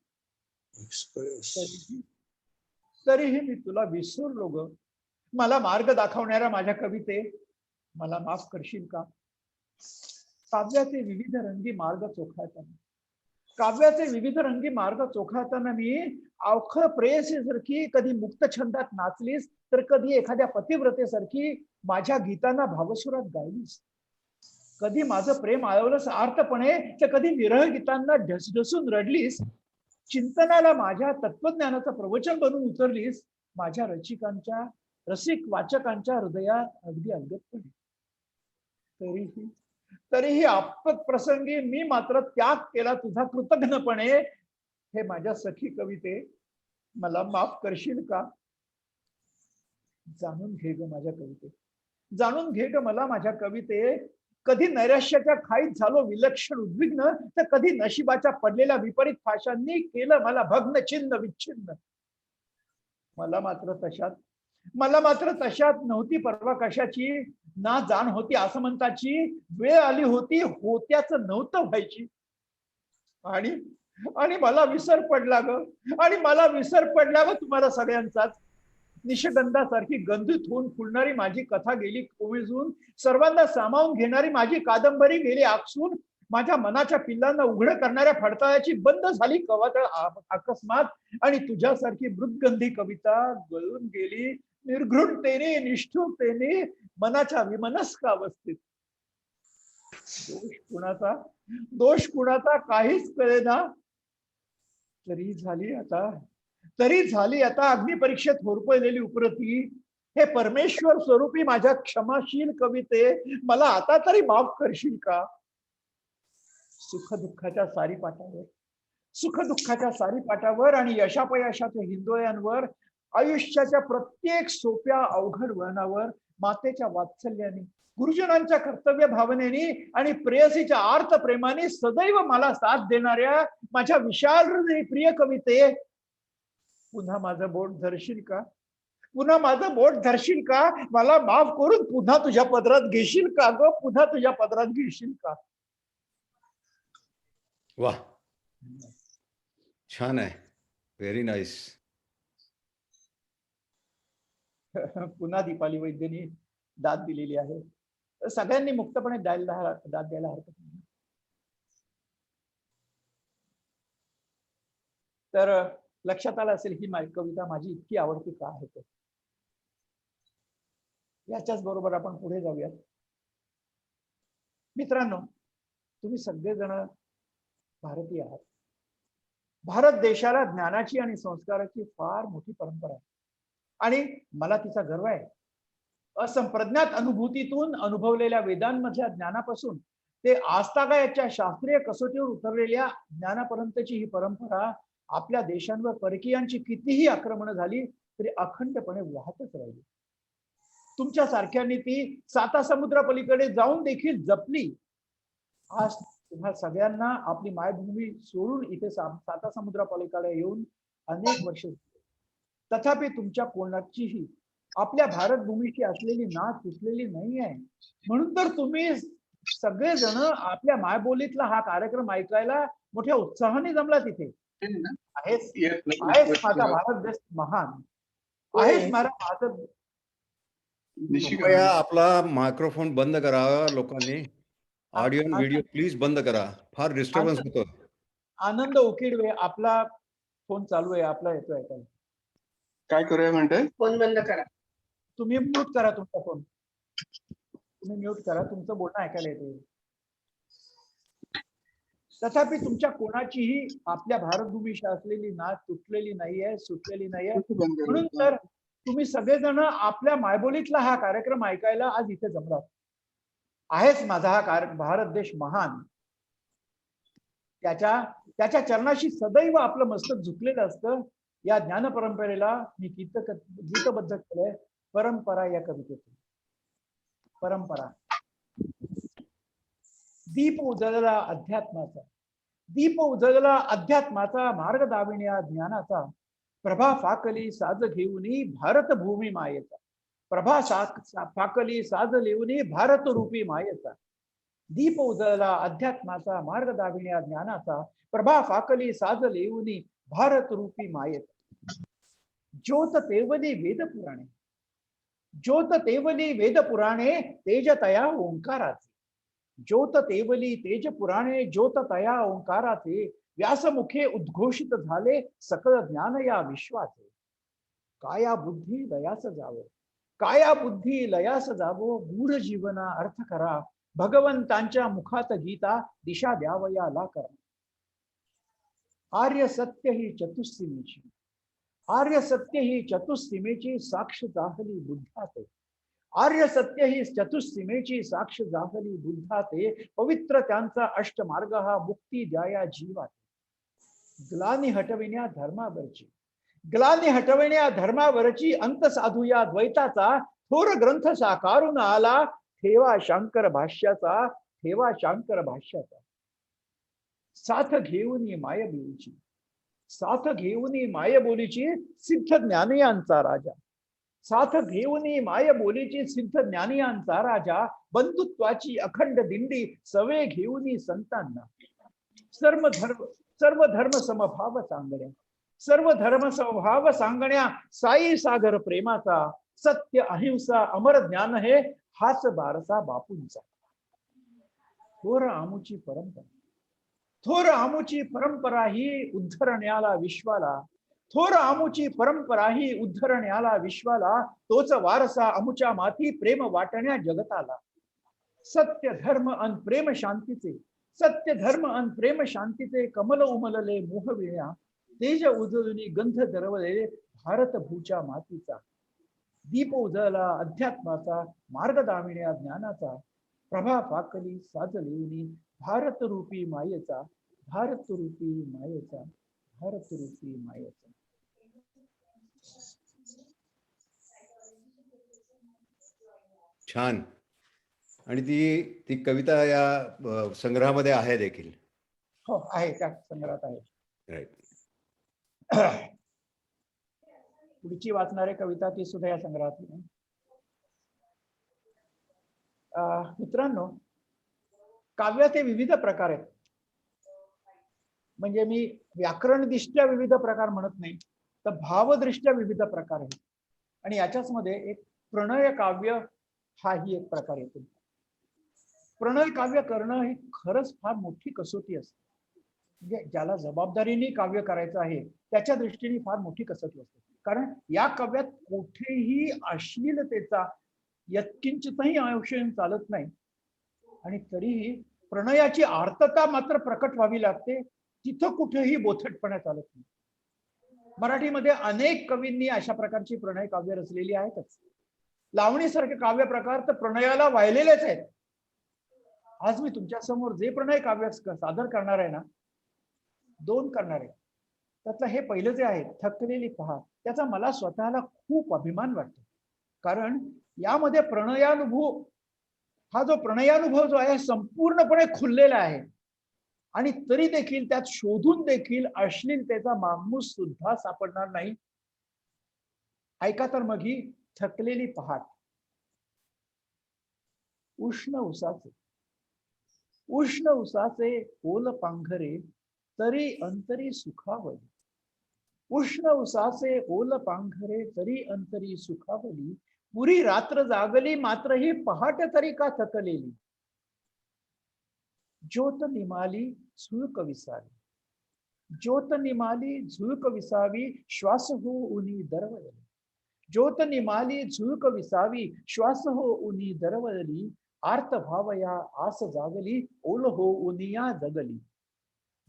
तरीही मी तुला विसरलो ग. मला मार्ग दाखवणाऱ्या माझ्या कविते मला माफ करशील का? काव्याचे विविध रंगी मार्ग चोखाळताना मी अवखळ प्रेयसीसारखी कधी मुक्त छंदात नाचलीस तर कधी एखाद्या पतिव्रतेसारखी माझ्या गीतांना भावसुरात गायलीस. कधी माझं प्रेम आळवलंस आर्तपणे तर कधी विरह गीतांना ढसढसून रडलीस. चिंतनाला माझ्या तत्वज्ञानाचं प्रवचन बनवून उतरलीस माझ्या रसिकांच्या रसिक वाचकांच्या हृदयात अगदी अंगतपणे. तरीही आपत प्रसंगी मी मात्र त्याग केला तुझा कृतज्ञपणे. हे माझ्या सखी कविते मला माफ करशील का? जाणून घे ग माझ्या कविते, जाणून घे ग मला माझ्या कविते. कधी नैराश्याच्या खाईत झालो विलक्षण उद्विग्न, तर कधी नशिबाच्या पडलेल्या विपरीत फाशांनी केलं मला भग्न छिन्न विच्छिन्न. मला मात्र तशात नव्हती परवा कशाची, ना जाण होती आसमंताची. वेळ आली होती होत्याच नव्हतं व्हायची. आणि मला विसर पडला ग, आणि मला विसर पडला ग तुम्हाला सगळ्यांचाच. निशगंधासारखी गंधित होऊन फुलणारी माझी कथा गेली कोमेजून. सर्वांना सामावून घेणारी माझी कादंबरी गेली आकसून. माझ्या मनाच्या पिल्लांना उघड करणाऱ्या फडताळाची बंद झाली कवातळ अकस्मात. आणि तुझ्यासारखी मृदगंधी कविता गळून गेली निर्घृणतेने निष्ठुरतेने मनाच्या विमनस्क अवस्थेत. दोष कुणाचा काहीच कळेना. तरी झाली आता अग्निपरीक्षेत होरपळलेली उपरती. हे परमेश्वर स्वरूपी माझ्या क्षमाशील कविते मला आता तरी माफ करशील का? सुखदुःखाच्या सारी पाठावर आणि यशापयशाच्या हिंदोळ्यांवर, आयुष्याच्या प्रत्येक सोप्या अवघड वळणावर मातेच्या वात्सल्याने, गुरुजनांच्या कर्तव्य भावनेने आणि प्रेयसीच्या आर्त प्रेमाने सदैव मला साथ देणाऱ्या माझ्या विशाल हृदयी प्रिय कविते, पुन्हा माझं बोट धरशील का? मला माफ करून पुन्हा तुझ्या पदरात घेशील का ग? पुन्हा तुझ्या पदरात घेशील का? वा, छान आहे, व्हेरी नाईस. पुन्हा दीपाली वैद्यनी दाद दिलेली आहे. सगळ्यांनी मुक्तपणे दाद द्यायला हरकत नाही. तर लक्षात आलं असेल ही कविता माझी इतकी आवडती का आहे ते. याच्याच बरोबर आपण पुढे जाऊयात. मित्रांनो, तुम्ही सगळेजण भारतीय आहात. भारत देशाला ज्ञानाची आणि संस्काराची फार मोठी परंपरा आहे आणि मला तिचा गर्व आहे. असंप्रज्ञात अनुभूतीतून अनुभवलेल्या वेदांमधल्या ज्ञानापासून ते आजतागायतच्या शास्त्रीय कसोटीवर उतरलेल्या ज्ञानापर्यंतची ही परंपरा आपल्या देशांवर परकीयांची कितीही आक्रमण झाली तरी अखंडपणे वाहतच राहिली. तुमच्या सारख्यांनी ती साता समुद्रापलीकडे जाऊन देखील जपली. आज तुम्हा सगळ्यांना आपली मायभूमी सोडून इथे साता समुद्रापलीकडे येऊन अनेक वर्ष, तथापि तुमच्या कोणाचीही आपल्या भारत भूमीची असलेली नाद सुटलेली नाही आहे. म्हणून तर तुम्ही सगळेजण आपल्या मायबोलीतला हा कार्यक्रम ऐकायला मोठ्या उत्साहाने जमला तिथे. आहेस माझा भारत देश महान, आहेस माझा भारत. कृपया आपला मायक्रोफोन बंद करा लोकांनी. ऑडिओ आणि व्हिडिओ प्लीज बंद करा, फार डिस्टर्बन्स होतो. आनंद उकिडवे, आपला फोन चालू आहे, आपला येतो ऐकायला. काय करूया म्हणताय? फोन बंद करा. तुम्ही म्यूट करा तुमचा फोन, तुमचं बोलणं ऐकायला येते. तथापि तुमच्या कोणाचीही आपल्या भारतभूमीशी असलेली नाद तुटलेली नाहीये, सुटलेली नाहीये. म्हणून तर तुम्ही सगळेजण आपल्या मायबोलीतला हा कार्यक्रम ऐकायला आज इथे जमलात. आहेच माझा हा भारत देश महान, त्याच्या चरणाशी सदैव आपलं मस्तक झुकलेलं असतं. या ज्ञान परंपरेला मी गीतबद्ध केलंय परंपरा या कवितेतून. परंपरा. दीप उजळला अध्यात्माचा मार्ग दाविण्या ज्ञानाचा. प्रभा फाकली साज घेऊनी भारत भूमी मायेचा. प्रभा फाकली साज लेऊनी भारत रूपी मायेचा. दीप उजळला अध्यात्माचा मार्ग दाविण्या ज्ञानाचा. प्रभा फाकली साज लेऊनी भारत रूपी मायेचा. ज्योत तेवली वेद पुराणे तेज तया ओंकाराचे. ज्योत तेवली तेज पुराणे ज्योत तया ओंकाराचे. व्यासमुखे उद्घोषित झाले सकळ ज्ञान या विश्वाचे. काया बुद्धी लयास जावो गूढ जीवना अर्थ करा. भगवंतांच्या मुखात गीता दिशा द्यावयाला करा. आर्य सत्य ही चतुस्सीमेची, आर्य सत्य ही चतुस्सीमेची साक्ष जाहली बुद्धाते, आर्य सत्य ही चतुस्सीमेची साक्ष जाहली बुद्धाते, पवित्र त्यांचा अष्टमार्ग हा मुक्ती द्याया जीवाते. ग्लानी हटविण्या धर्मावरची, ग्लानी हटविण्या धर्मावरची, अंत साधूया द्वैताचा, थोर ग्रंथ साकारून आला, ठेवा शंकर भाष्याचा, ठेवा शंकर भाष्याचा. साथ घेऊन मायबोलीची, साथ घेऊन मायबोलीची, सिद्ध ज्ञानियांचा राजा, साथ घेऊन मायबोलीची, सिद्ध ज्ञानियांचा राजा, बंधुत्वाची अखंड दिंडी सवे घेऊन संतांना. सर्व धर्म समभाव सांगण्या, सर्व धर्म समभाव सांगण्या, साई सागर प्रेमाचा, सत्य अहिंसा अमर ज्ञान हे, हाच बारसा बापूंचा. थोर आमुची परंपरा, थोर आमुची परंपरा ही उद्धरण्याला विश्वाला, थोर आमुची परंपरा ही उद्धरण्याला विश्वाला, तोच वारसा अमुच्या माती प्रेम वाटण्या जगताला. सत्य धर्म अन प्रेम शांतीचे, सत्य धर्म अन प्रेम शांतीचे, कमल उमलले मोहविण्या, तेज उजळुनी गंध दरवले भारत भूच्या मातीचा. दीप उजळला अध्यात्माचा, मार्ग दाविण्या ज्ञानाचा, प्रभा फाकली साजलेली भारत रूपी मायेचा, भारत रूपी मायेचा, भारत रूपी मायेचा. छान. आणि ती ती कविता या संग्रहामध्ये आहे देखील. हो आहे, त्या संग्रहात आहे. राईट. पुढची वाचणारी कविता ती सुद्धा या संग्रहातली आहे. मित्रांनो, काव्याचे विविध प्रकार आहेत. म्हणजे मी व्याकरणदृष्ट्या विविध प्रकार म्हणत नाही, तर भावदृष्ट्या विविध प्रकार आहेत. आणि याच्याच मध्ये एक प्रणय काव्य हाही एक प्रकार येतो. प्रणय काव्य करणं ही खरंच फार मोठी कसोटी असते. म्हणजे ज्याला जबाबदारीने काव्य करायचं आहे त्याच्या दृष्टीने फार मोठी कसोटी असते. कारण या काव्यात कुठेही अश्लीलतेचा यत्किंचितही अंश चालत नाही. आणि तरीही प्रणयाची आर्तता मात्र प्रकट व्हावी लागते. तिथं कुठेही बोथटपणा चालत नाही. मराठीमध्ये अनेक कवींनी अशा प्रकारची प्रणय काव्य रचलेली आहेतच. लावणीसारखे काव्य प्रकार तर प्रणयाला वाहिलेलेच आहेत. आज मी तुमच्या समोर जे प्रणय काव्य सादर करणार आहे ना, 2 करणार आहे. त्यातलं हे पहिलं जे आहे थकलेली पहाट, त्याचा मला स्वतःला खूप अभिमान वाटतो. कारण यामध्ये प्रणयानुभव, हा जो प्रणयानुभव जो आहे संपूर्णपणे खुललेला आहे. आणि तरी देखील त्यात शोधून देखील अश्लीलतेचा मागमूस सुद्धा सापडणार नाही. ऐका तर मग ही थकलेली पहाट. उष्ण उसाचे, उष्ण उसाचे ओल पांघरे तरी अंतरी सुखावली, उष्ण उसाचे ओल पांघरे तरी अंतरी सुखावली, पुरी रात्र जागली मात्र ही पहाट तरी का थकलेली. ज्योत निमाली झुळक विसावी, ज्योत निमाली झुळक विसावी, श्वास हो उनी दरवळली, ज्योत निमाली झुळक विसावी, श्वास हो उनी दरवळली, आर्त भावया आस जागली, ओल हो उनिया जगली,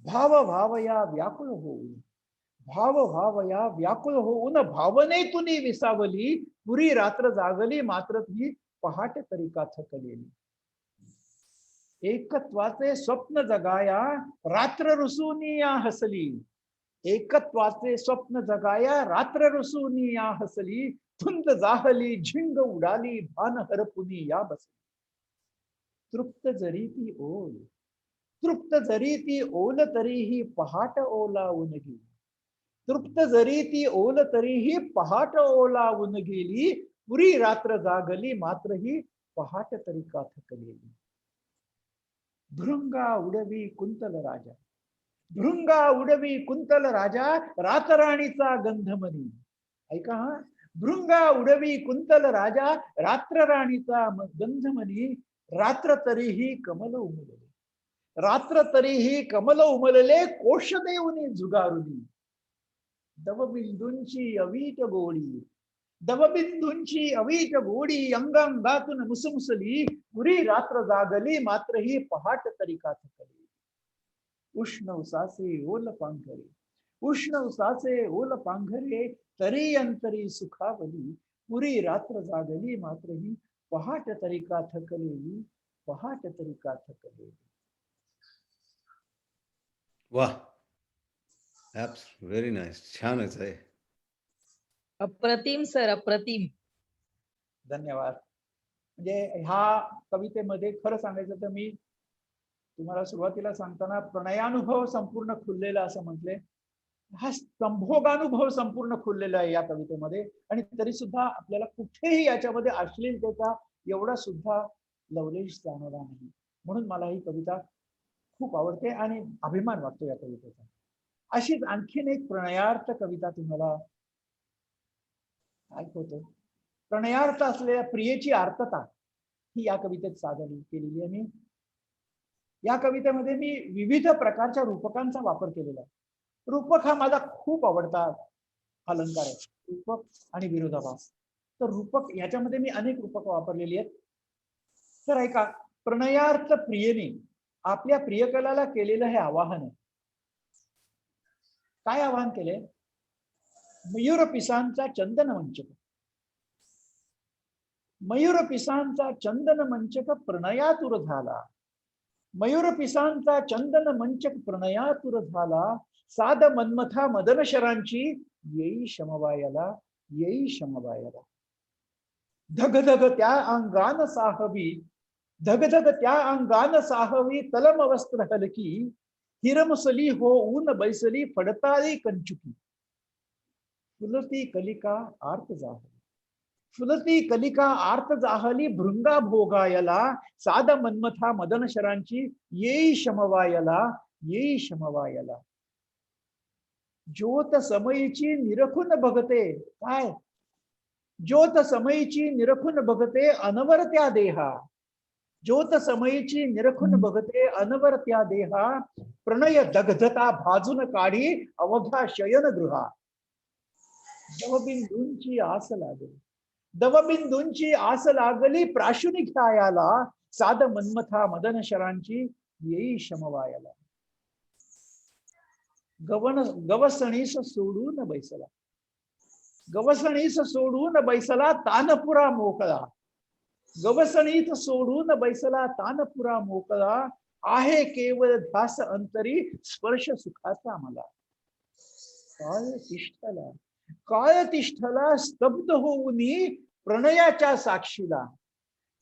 भाव भावया व्याकुळ होऊन, भाव भावया व्याकुळ होऊन, भावनेतून विसावली, पुरी रात्र जागली मात्र ती पहाट तरी का थकलेली. एकत्वाचे स्वप्न जगाया रात्र रुसूनिया हसली, एकत्वाचे स्वप्न जगाया रात्र रुसूनिया हसली, धुंद जाहली झिंग उडाली, भान हरपुनी या बसली. तृप्त जरी ती ओल, तृप्त जरी ती ओल तरीही पहाट ओलावून गेली, तृप्त जरी ती ओल तरीही पहाट ओलावून गेली, पुरी रात्र जागली मात्र ही पहाट तरी का थकलेली. भृंगा उडवी कुंतल राजा, भृंगा उडवी कुंतल राजा, रातराणीचा गंधमनी. ऐका हा, भृंगा उडवी कुंतल राजा, रात्रराणीचा गंधमनी, रात्र तरीही कमल उमलले, रात्र तरीही कमल उमलले, कोश देऊनी जुगारुनी. दवबिंदूंची अवीट गोळी, दवबिंदूंची अवीट गोळी, अंगांगातून मुसमुसली, पुरी रात्र जागली मात्र ही पहाट तरी का थकली. उष्ण उसाचे ओल पांघरे, उष्ण उसाचे ओल पांघरे, तरी अंतरी सुखावली, पुरी रात्र जागली मात्र ही, पहाट तरी का थकलेली, पहाट तरी का थकलेली. वाह, व्हेरी नाईस. छानच आहे. अप्रतिम सर, अप्रतिम. धन्यवाद. म्हणजे ह्या कवितेमध्ये खरं सांगायचं तर मी तुम्हाला सुरुवातीला सांगताना प्रणयानुभव संपूर्ण खुललेला असं म्हटले. हा संभोगानुभव संपूर्ण खुललेला आहे या कवितेमध्ये, आणि तरी सुद्धा आपल्याला कुठेही याच्यामध्ये अश्लीलतेचा एवढा सुद्धा लवलेश जाणवला नाही. म्हणून मला ही कविता खूप आवडते आणि अभिमान वाटतो या कवितेचा. अशीच आणखीन एक प्रणयार्थ कविता तुम्हाला ऐकवतो. प्रणयार्थ असलेल्या प्रियेची आर्तता ही या कवितेत सादर केलेली आहे. मी या कवितेमध्ये मी विविध प्रकारच्या रूपकांचा वापर केलेला आहे. रूपक हा माझा खूप आवडता अलंकार आहे, रूपक आणि विरोधाभास. तर रूपक याच्यामध्ये मी अनेक रूपक वापरलेली आहेत. तर ऐका, प्रणयार्थ प्रियेने आपल्या प्रियकराला केलेलं हे आवाहन आहे. काय आवाहन केले? मयूर पिसांचा चंदन मंचक, मयूर पिसांचा चंदन मंचक प्रणयातुर झाला, मयूर पिसांचा चंदन मंचक प्रणयातुर झाला, साध मन्मथा मदन शरांची येई शमवायाला, येई शमवायाला. धगधग त्या अंगान साहवी, धगधग त्या अंगान साहवी, तलम वस्त्र हलकी, हिरमुसली हो ऊन बैसली, फडताळी कंचुकी, फुलती कलिका आर्त जाहली, फुलती कलिका आर्त जाहली, भृंगा भोगायला, साध मन्मथा मदन शरांची येई शमवायला, येई शमवायला. ज्योत समयीची निरखून बघते, काय? ज्योत समयीची निरखून बघते अनवर त्या देहा, ज्योत समयीची निरखून बघते अनवर त्या देहा, प्रणय दग्धता भाजून काढी अवघ्या शयनगृहा. दवबिंदूंची आस लागली, दवबिंदूंची आस लागली, प्राशुनी ख्यायाला, साध मन्मथा मदन शरांची येई शमवायाला. गवसणीस सोडून बैसला, गवसणीस सोडून बैसला, तानपुरा मोकळा, गवसणीत सोडून बैसला, तानपुरा मोकळा, आहे केवळ ध्यास अंतरी, स्पर्श सुखाचा मला. काळ तिष्ठला, काळ तिष्ठला स्तब्ध होऊनी प्रणयाच्या साक्षीला,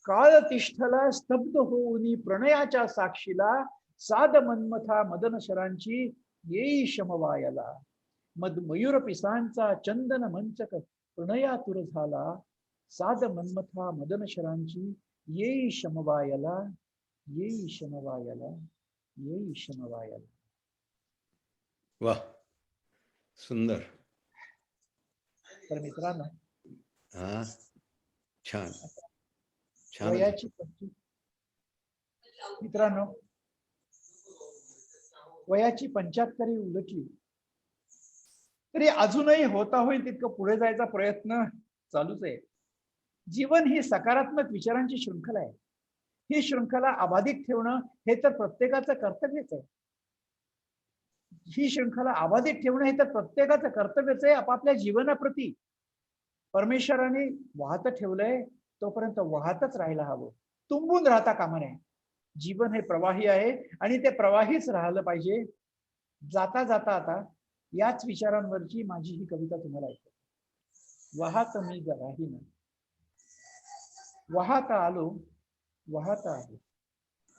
काळ तिष्ठला स्तब्ध होऊनी प्रणयाच्या साक्षीला, साध मन्मथा मदन शरांची येई शमवायाला. मयूर पिसांचा चंदन मंचक प्रणयातुर झाला, साध मन्मथा मदन शरांची येई शमवायाला, येई शमवायाला, येई शमवायाला. वाह, सुंदर. तर मित्रांनो, हा, छान छान. वयाची मित्रांनो, वयाची 75 उलटली तरी अजूनही होता होईल तितकं पुढे जायचा प्रयत्न चालूच आहे. जीवन ही सकारात्मक विचारांची शृंखला आहे. ही शृंखला अबाधित ठेवणं हे तर प्रत्येकाचं कर्तव्यच आहे. ही शृंखला अबाधित ठेवणं हे तर प्रत्येकाचं कर्तव्यच आहे. आपापल्या जीवनाप्रती परमेश्वराने वाहत ठेवलंय, तोपर्यंत वाहतच राहायला हवं, तुंबून राहता कामा नये. जीवन हे प्रवाही आहे आणि ते प्रवाहीच राहिलं पाहिजे. जाता जाता आता याच विचारांवरची माझी ही कविता तुम्हाला ऐकतो. वाहत मी राहीन, वाहत आलो, वाहत आहे,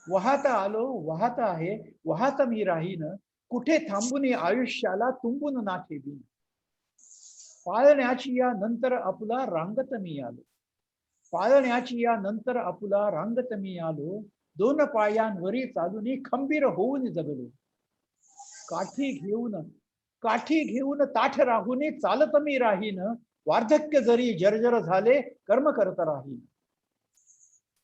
वाहत आलो, वाहत आहे, वाहत मी राहीन, कुठे थांबून आयुष्याला तुंबून ना ठेवीन. पाळण्याची या नंतर आपुला रांगत मी आलो, पाळण्याची या नंतर आपुला रांगत मी आलो, दोन पायांवरी चालून खंबीर होऊन जगलो. काठी घेऊन ताठ राहून चालत मी राहीन, वार्धक्य जरी जर्जर झाले कर्म करत राहीन.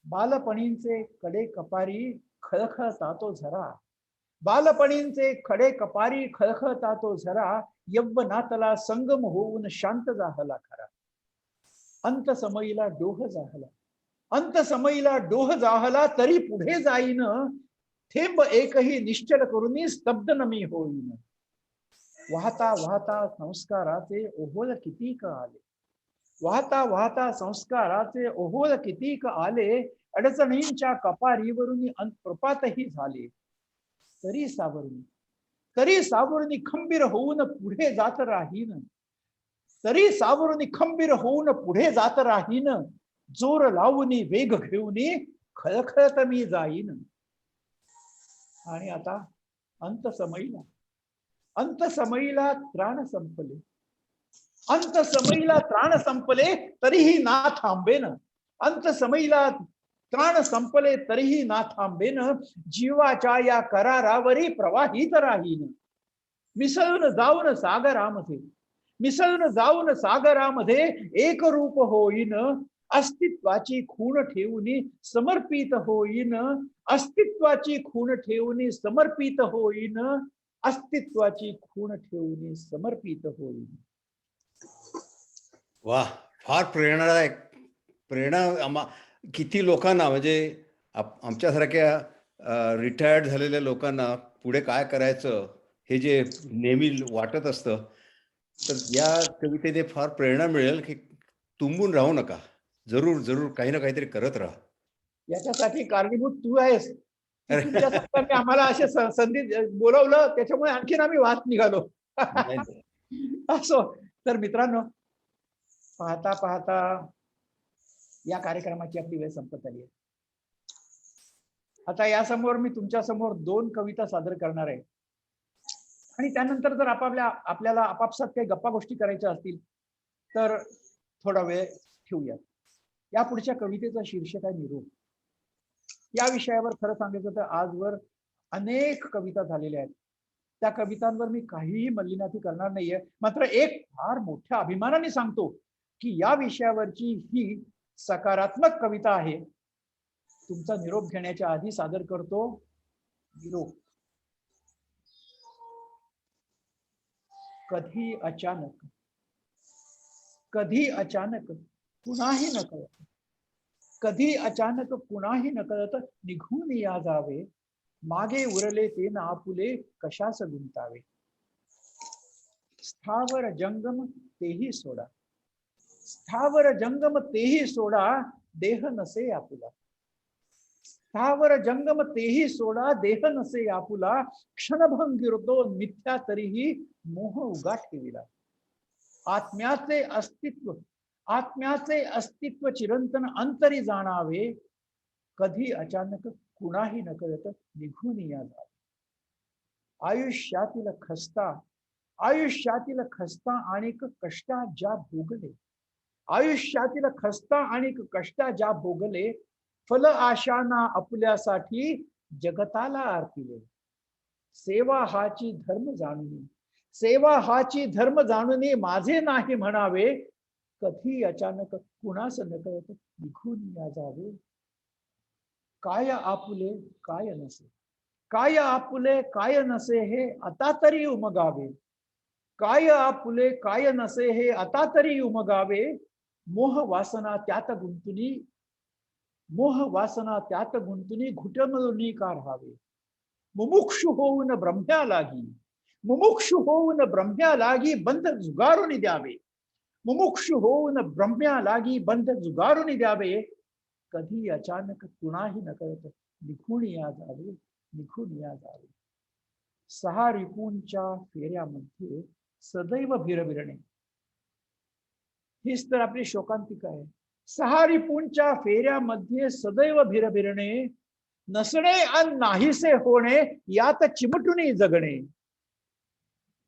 बालपणींचे कडे कपारी खळखळता तो झरा, बालपणींचे खडे कपारी खळखळता तो झरा, यव्वनातला संगम होऊन शांत जाहला खरा. अंत समयीला डोह जाहला, अंत समयीला डोह जाहला, तरी पुढे जाईन थेंब एकही निश्चल करून स्तब्ध न मी होईन. वाहता वाहता संस्काराचे ओहोळ कितीक आले. वाहता वाहता संस्काराचे ओहोळ कितीक आले. अडचणींच्या कपारीवरून कृपातही झाले. तरी सावरुनी खंबीर होऊन पुढे जात राहीन. तरी सावरुनी खंबीर होऊन पुढे जात राहीन. जोर लावूनी वेग घेऊनी खळखळत मी जाईन. आणि आता अंत समयीला त्राण संपले. अंत समयीला त्राण संपले तरीही ना थांबेन. अंत समयीला त्राण संपले तरीही ना थांबेन. जीवाच्या या करारावरी प्रवाहित राहीन. मिसळून जाऊन सागरामध्ये एक रूप होईन. अस्तित्वाची खूण ठेवून समर्पित होईन. अस्तित्वाची खूण ठेवून समर्पित होईन. अस्तित्वाची खूण ठेवून समर्पित होईन. वा, फार प्रेरणादायक. किती लोकांना, म्हणजे आमच्यासारख्या रिटायर्ड झालेल्या लोकांना पुढे काय करायचं हे जे नेहमी वाटत असतं, तर या कवितेने फार प्रेरणा मिळेल की तुंबून राहू नका, जरूर जरूर काही ना काहीतरी करत राहा. याच्यासाठी कारणीभूत तू आहेस. तुझ्या संस्थांनी आम्हाला असे संधी बोलवलं, त्याच्यामुळे आणखीन आम्ही वाट निघालो. असो, तर मित्रांनो, पाहता पाहता या कार्यक्रमाची आपली वेळ संपत आली आहे. आता यासमोर मी तुमच्या समोर 2 कविता सादर करणार आहे. आणि त्यानंतर जर आपल्याला आपापसात काही गप्पा गोष्टी करायच्या असतील तर थोडा वेळ ठेवूया. या पुढच्या कवितेचा शीर्षक आहे निरोप. या विषयावर खरं सांगायचं तर आजवर अनेक कविता झालेल्या आहेत. त्या कवितांवर मी काहीही मल्लिनाथी करणार नाहीये. मात्र एक फार मोठ्या अभिमानाने सांगतो की या विषयावरची ही सकारात्मक कविता आहे. तुमचा निरोप घेण्याच्या आधी सादर करतो निरोप. कधी अचानक कुणाही न कळत, कधी अचानक कुणाही न कळत निघून या जावे. मागे उरले ते ना आपुले कशास गुंतावे. स्थावर जंगम तेही सोडा, स्थावर जंगम तेही सोडा, देह नसे आपुला. स्थावर जंगम तेही सोडा, देह नसे आपुला. क्षणभंगिरतो मिथ्या तरीही मोह उगा ठेविला. आत्म्याचे अस्तित्व चिरंतन अंतरी जाणावे. कधी अचानक कुणाही न कळत निघून या जावे. आयुष्यातील खस्ता आणि कष्टा ज्या भोगले, आयुष्यातील खस्ता आणि कष्टा ज्या भोगले, फल आशाना आपल्यासाठी जगताला अर्पिले. सेवा हाची धर्म जाणून माझे नाही म्हणावे. कधी अचानक कुणास न कळत निघून या जावे. काय आपुले काय नसे, काय आपुले काय नसे हे आता तरी उमगावे. काय आपुले काय नसे हे आता तरी उमगावे. मोह वासना त्यात गुंतुनी घुटमळूनी का राहावे. मुमुक्षु होऊन ब्रह्म्या लागी बंध जुगारून द्यावे. मुमुक्षु होऊन ब्रह्म्या लागी बंध जुगारून द्यावे. कधी अचानक कुणाही न कळत निघून या जावे. 6 रिपूंच्या फेऱ्यामध्ये सदैव भिरभिरणे. हीच तर आपली शोकांतिका आहे. 6 रिपूंच्या फेऱ्यामध्ये सदैव भिरभिरणे. नसणे अन नाहीसे होणे यात चिमटून जगणे.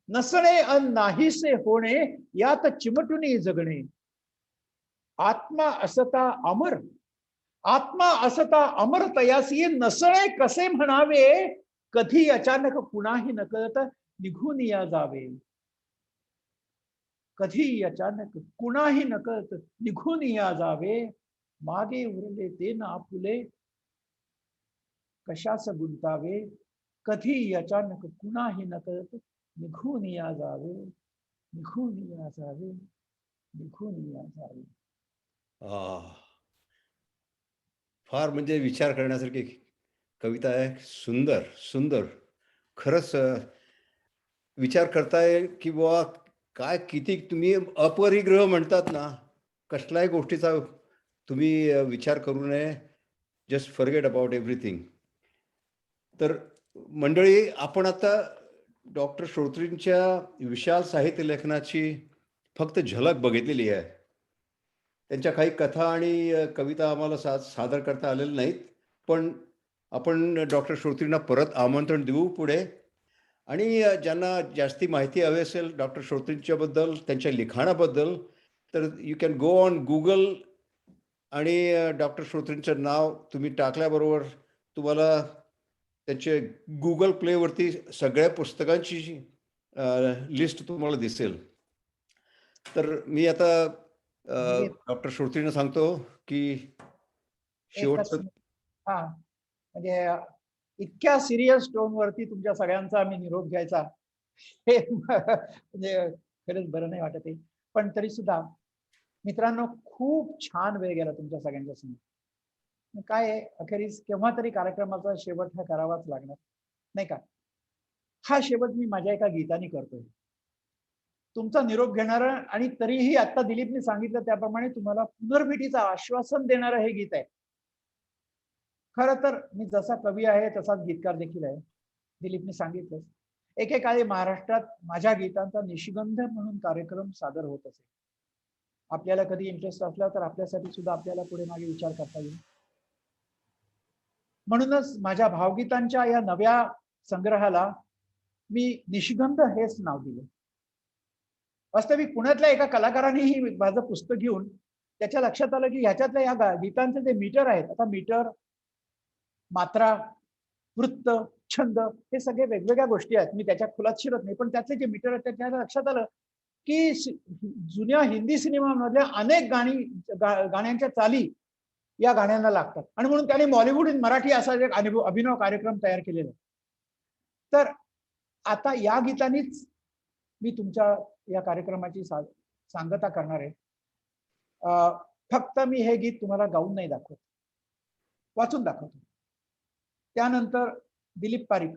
नसणे अन नाहीसे होणे यात चिमटून जगणे. आत्मा असता अमर तयासी नसणे कसे म्हणावे. कधी अचानक कुणाही न कळत निघून या जावे. कधी अचानक कुणाही न कळत निघून या जावे. मागे उरले ते ना आपुले कशास गुंतावे. कधी अचानक कुणाही न कळत निघून या जावे. फार म्हणजे विचार करण्यासारखी कविता आहे. सुंदर, सुंदर. खरंच विचार करताय की बुवा काय किती तुम्ही अपरिग्रह म्हणतात ना, कसल्याही गोष्टीचा तुम्ही विचार करू नये. Just forget about everything. तर मंडळी, आपण आता डॉक्टर श्रोत्रींच्या विशाल साहित्य लेखनाची फक्त झलक बघितलेली आहे. त्यांच्या काही कथा आणि कविता आम्हाला सादर करता आलेल्या नाहीत, पण आपण डॉक्टर श्रोत्रींना परत आमंत्रण देऊ पुढे. आणि ज्यांना जास्ती माहिती हवी असेल डॉक्टर श्रोत्रींच्याबद्दल, त्यांच्या लिखाणाबद्दल, तर you can go on Google आणि डॉक्टर श्रोत्रींचं नाव तुम्ही टाकल्याबरोबर तुम्हाला त्याचे गुगल प्लेवरती सगळ्या पुस्तकांची लिस्ट तुम्हाला दिसेल. तर मी आता डॉक्टर श्रोत्रींना सांगतो की शेवटचं हा, म्हणजे इतक्या सिरियस टोन वरती तुमच्या सगळ्यांचा आम्ही निरोप घ्यायचा हे म्हणजे खरंच बरं नाही वाटत आहे. पण तरी सुद्धा मित्रांनो, खूप छान वेळ गेला तुमच्या सगळ्यांच्या समोर. काय आहे, अखेरीस केव्हा तरी कार्यक्रमाचा शेवट हा करावाच लागणार, नाही का? हा शेवट मी माझ्या एका गीताने करतोय, तुमचा निरोप घेणारा. आणि तरीही आता दिलीपने सांगितलं त्याप्रमाणे तुम्हाला पुनर्भेटीचं आश्वासन देणारं हे गीत आहे. खरं तर मी जसा कवी आहे तसाच गीतकार देखील आहे. दिलीपने सांगितलं, एकेकाळी महाराष्ट्रात माझ्या गीतांचा निशिगंध म्हणून कार्यक्रम सादर होत असे. आपल्याला कधी इंटरेस्ट असला तर आपल्यासाठी सुद्धा आपल्याला पुढे मागे विचार करता येईल. म्हणूनच माझ्या भावगीतांच्या या नव्या संग्रहाला मी निशिगंध हेच नाव दिले. वास्तविक पुण्यातल्या एका कलाकारानेही माझं पुस्तक घेऊन त्याच्या लक्षात आलं की ह्याच्यातल्या या गीतांचे जे मीटर आहेत, आता मीटर, मात्रा, वृत्त, छंद हे सगळे वेगवेगळ्या गोष्टी आहेत. मी त्याच्या खुलात शिरत नाही, पण त्यातले जे मीटर आहेत त्याच्या लक्षात आलं की जुन्या हिंदी सिनेमामधल्या अनेक गाण्यांच्या चाली या गाण्यांना लागतात. आणि म्हणून त्याने बॉलिवूड इन मराठी असा एक अभिनव कार्यक्रम तयार केलेला. तर आता या गीतानीच मी तुमच्या या कार्यक्रमाची सांगता करणार आहे. फक्त मी हे गीत तुम्हाला गाऊन नाही दाखवत, वाचून दाखवतो. त्यानंतर दिलीप पारीख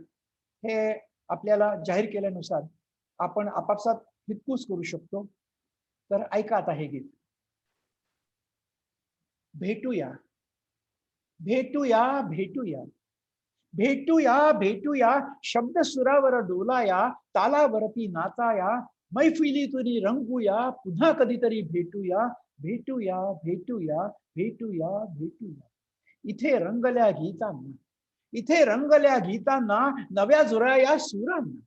हे आपल्याला जाहीर केल्यानुसार आपण आपापसात हितकूस करू शकतो. तर ऐका आता हे गीत. भेटूया भेटूया भेटूया भेटूया भेटूया, शब्द सुरावर डोलाया, तालावरती नाचाया, मैफिलीतून रंगूया, पुन्हा कधीतरी भेटूया भेटूया भेटूया भेटूया भेटूया. इथे रंगल्या गीतांना, इथे रंगल्या गीतांना, नव्या जुऱ्या या सुरांना,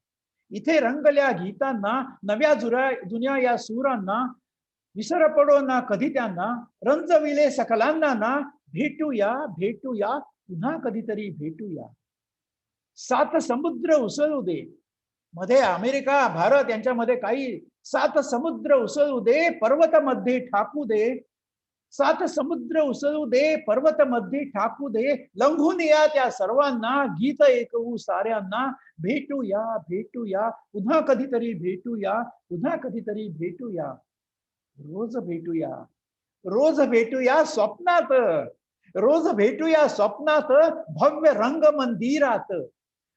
इथे रंगल्या गीतांना, नव्या जुन्या या सुरांना, विसर पडो ना कधी त्यांना, रंजविले सकलांना ना, भेटूया भेटूया पुन्हा कधीतरी भेटूया. सात समुद्र उसळू दे, मध्ये अमेरिका भारत यांच्यामध्ये काही, सात समुद्र उसळू दे, पर्वत मध्ये ठाकू दे, सात समुद्र उसळू दे, पर्वत मध्ये ठाकू दे, लंघून या त्या सर्वांना, गीत ऐकवू साऱ्यांना, भेटूया भेटूया पुन्हा कधीतरी भेटूया, पुन्हा कधीतरी भेटूया. रोज भेटूया, रोज भेटूया स्वप्नात, रोज भेटूया स्वप्नात, भव्य रंग मंदिरात,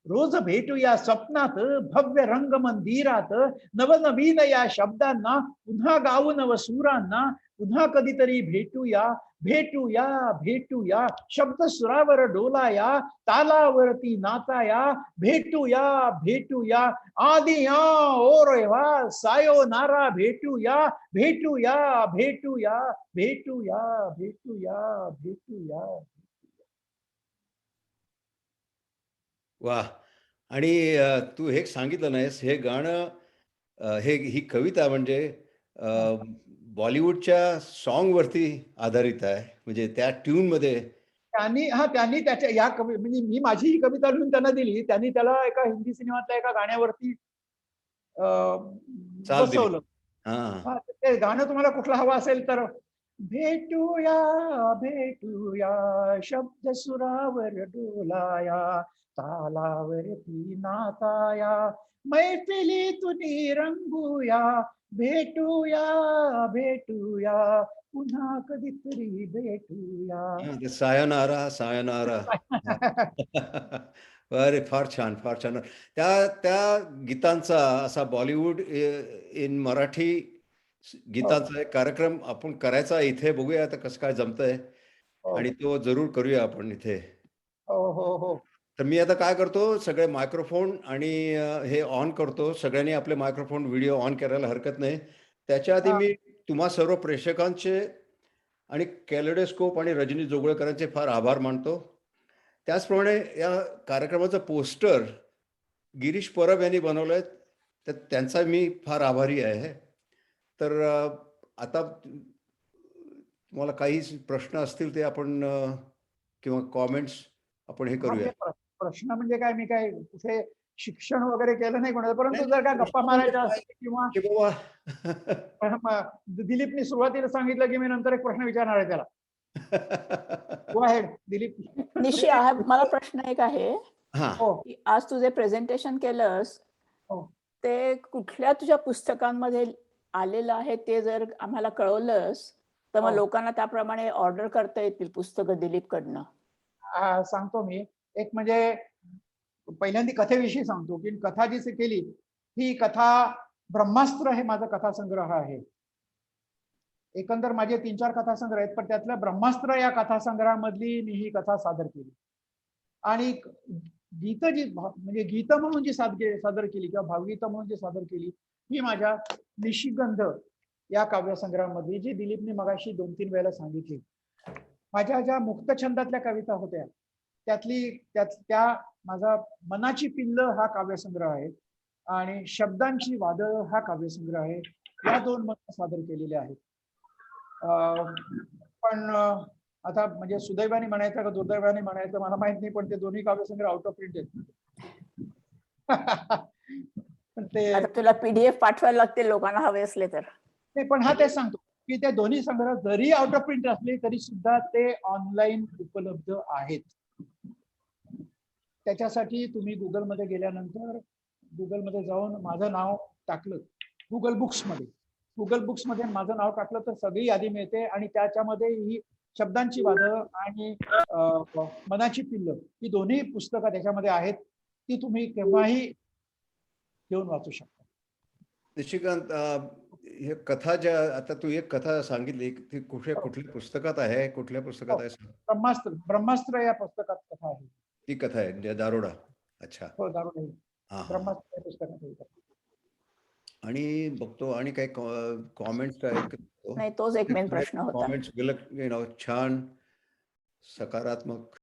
रोज भेटूया स्वप्नात, भव्य रंग मंदिरात, नवनवीन या शब्दांना, पुन्हा गाऊ नवसुरांना, पुन्हा कधीतरी भेटूया भेटूया भेटूया, शब्द सुरावर डोलाया, तालावरती नाचाया, भेटूया भेटूया, आदिया ओरेवा सायो नारा, भेटूया भेटूया भेटूया भेटूया भेटूया भेटूया. वा. आणि तू हे सांगितलं नाहीस, हे गाणं ही कविता म्हणजे बॉलिवूडच्या सॉन्ग वरती आधारित आहे. म्हणजे त्या ट्यून मध्ये त्यांनी त्याच्या या म्हणजे मी माझी ही कविता लिहून त्यांना दिली, त्यांनी त्याला एका हिंदी सिनेमातल्या एका गाण्यावरती चाल दिली. बसवलं. ते गाणं तुम्हाला कुठलं हवं असेल तर भेटूया भेटूया शब्द सुरावर डोलाया तालावरती नाचाया मैफिलीतून रंगूया भेटूया भेटूया पुन्हा कधीतरी भेटूया. हा, ते सायनारा सायनारा. अरे फार छान फार छान. त्या त्या गीतांचा असा बॉलिवूड इन मराठी गीतांचा एक कार्यक्रम आपण करायचा इथे. बघूया आता कसं काय जमतंय आणि तो जरूर करूया आपण इथे. हो हो हो. तर मी आता काय करतो, सगळे मायक्रोफोन आणि हे ऑन करतो. सगळ्यांनी आपले मायक्रोफोन व्हिडिओ ऑन करायला हरकत नाही. त्याच्या आधी हा. मी तुम्हा सर्व प्रेक्षकांचे आणि कॅलेडोस्कोप आणि रजनी जोगळेकरांचे फार आभार मानतो. त्याचप्रमाणे या कार्यक्रमाचं पोस्टर गिरीश परब यांनी बनवलंय, तर त्यांचा मी फार आभारी आहे. तर आता तुम्हाला काही प्रश्न असतील ते आपण किंवा कॉमेंट्स आपण हे करूया. प्रश्न म्हणजे काय, मी काय कुठे शिक्षण वगैरे केलं नाही कोणाचं, परंतु जर का गप्पा मारायच्या असतील किंवा की बाबा दिलीपने सुरुवातीला सांगितलं की मी नंतर एक प्रश्न विचारणार आहे त्याला. Go ahead Dilip. निशी मला प्रश्न एक आहे हा, हो की आज तुझे प्रेझेंटेशन केलंस हो. ते कुठल्या तुझ्या पुस्तकांमध्ये आलेलं आहे ते जर आम्हाला कळवलंस तर मग हो. लोकांना त्याप्रमाणे ऑर्डर करता येतील पुस्तकं दिलीप कडनं. सांगतो मी. एक म्हणजे पहिल्यांदा कथेविषयी सांगतो की कथा जी केली ही कथा ब्रह्मास्त्र हे माझा कथासंग्रह आहे. एकंदर माझे 3-4 कथासंग्रह आहेत, पण त्यातल्या ब्रह्मास्त्र या कथासंग्रहामधली मी ही कथा सादर केली. आणि गीत जी म्हणजे गीत म्हणून जी सादर केली किंवा भावगीत म्हणून जी सादर केली ही माझ्या निशिगंध या काव्यसंग्रहामधली, जी दिलीपने मगाशी 2-3 वेळेला सांगितली. माझ्या ज्या मुक्तछंदातल्या कविता होत्या त्या माझा मनाची पिल्ल हा काव्यसंग्रह आहे आणि शब्दांची वादळ हा काव्यसंग्रह आहे. या 2 मला सादर केलेल्या आहेत. पण आता म्हणजे सुदैवाने म्हणायचं का दुर्दैवाने म्हणायचं मला माहित नाही, पण ते दोन्ही काव्यसंग्रह आउट ऑफ प्रिंट आहेत. ते आता तुला PDF पाठवायला लागतील लोकांना हवे असले तर. नाही, पण हा तेच सांगतो की ते दोन्ही संग्रह जरी आउट ऑफ प्रिंट असले तरी सुद्धा ते ऑनलाईन उपलब्ध आहेत. त्याच्यासाठी तुम्ही गुगलमध्ये गेल्यानंतर गुगलमध्ये जाऊन माझं नाव टाकलं गुगल बुक्समध्ये माझं नाव टाकलं तर सगळी यादी मिळते आणि त्याच्यामध्ये ही शब्दांची वादळ आणि मनाची पिल्ल ही दोन्ही पुस्तकं त्याच्यामध्ये आहेत. ती तुम्ही केव्हाही घेऊन वाचू शकता. निशिकांत, हे कथा ज्या आता तू एक कथा सांगितली ती कुठल्या पुस्तकात आहे, कुठल्या पुस्तकात आहे? ब्रह्मास्त्र या पुस्तकात कथा आहे. ती कथा आहे दारोडा. अच्छा. हो, दारोडा. हा, ब्रह्मास्त्र या पुस्तकात. आणि बघतो आणि काही कॉमेंट्स आहेत. नाही, तोच एक मेन प्रश्न होता. कॉमेंट्स छान सकारात्मक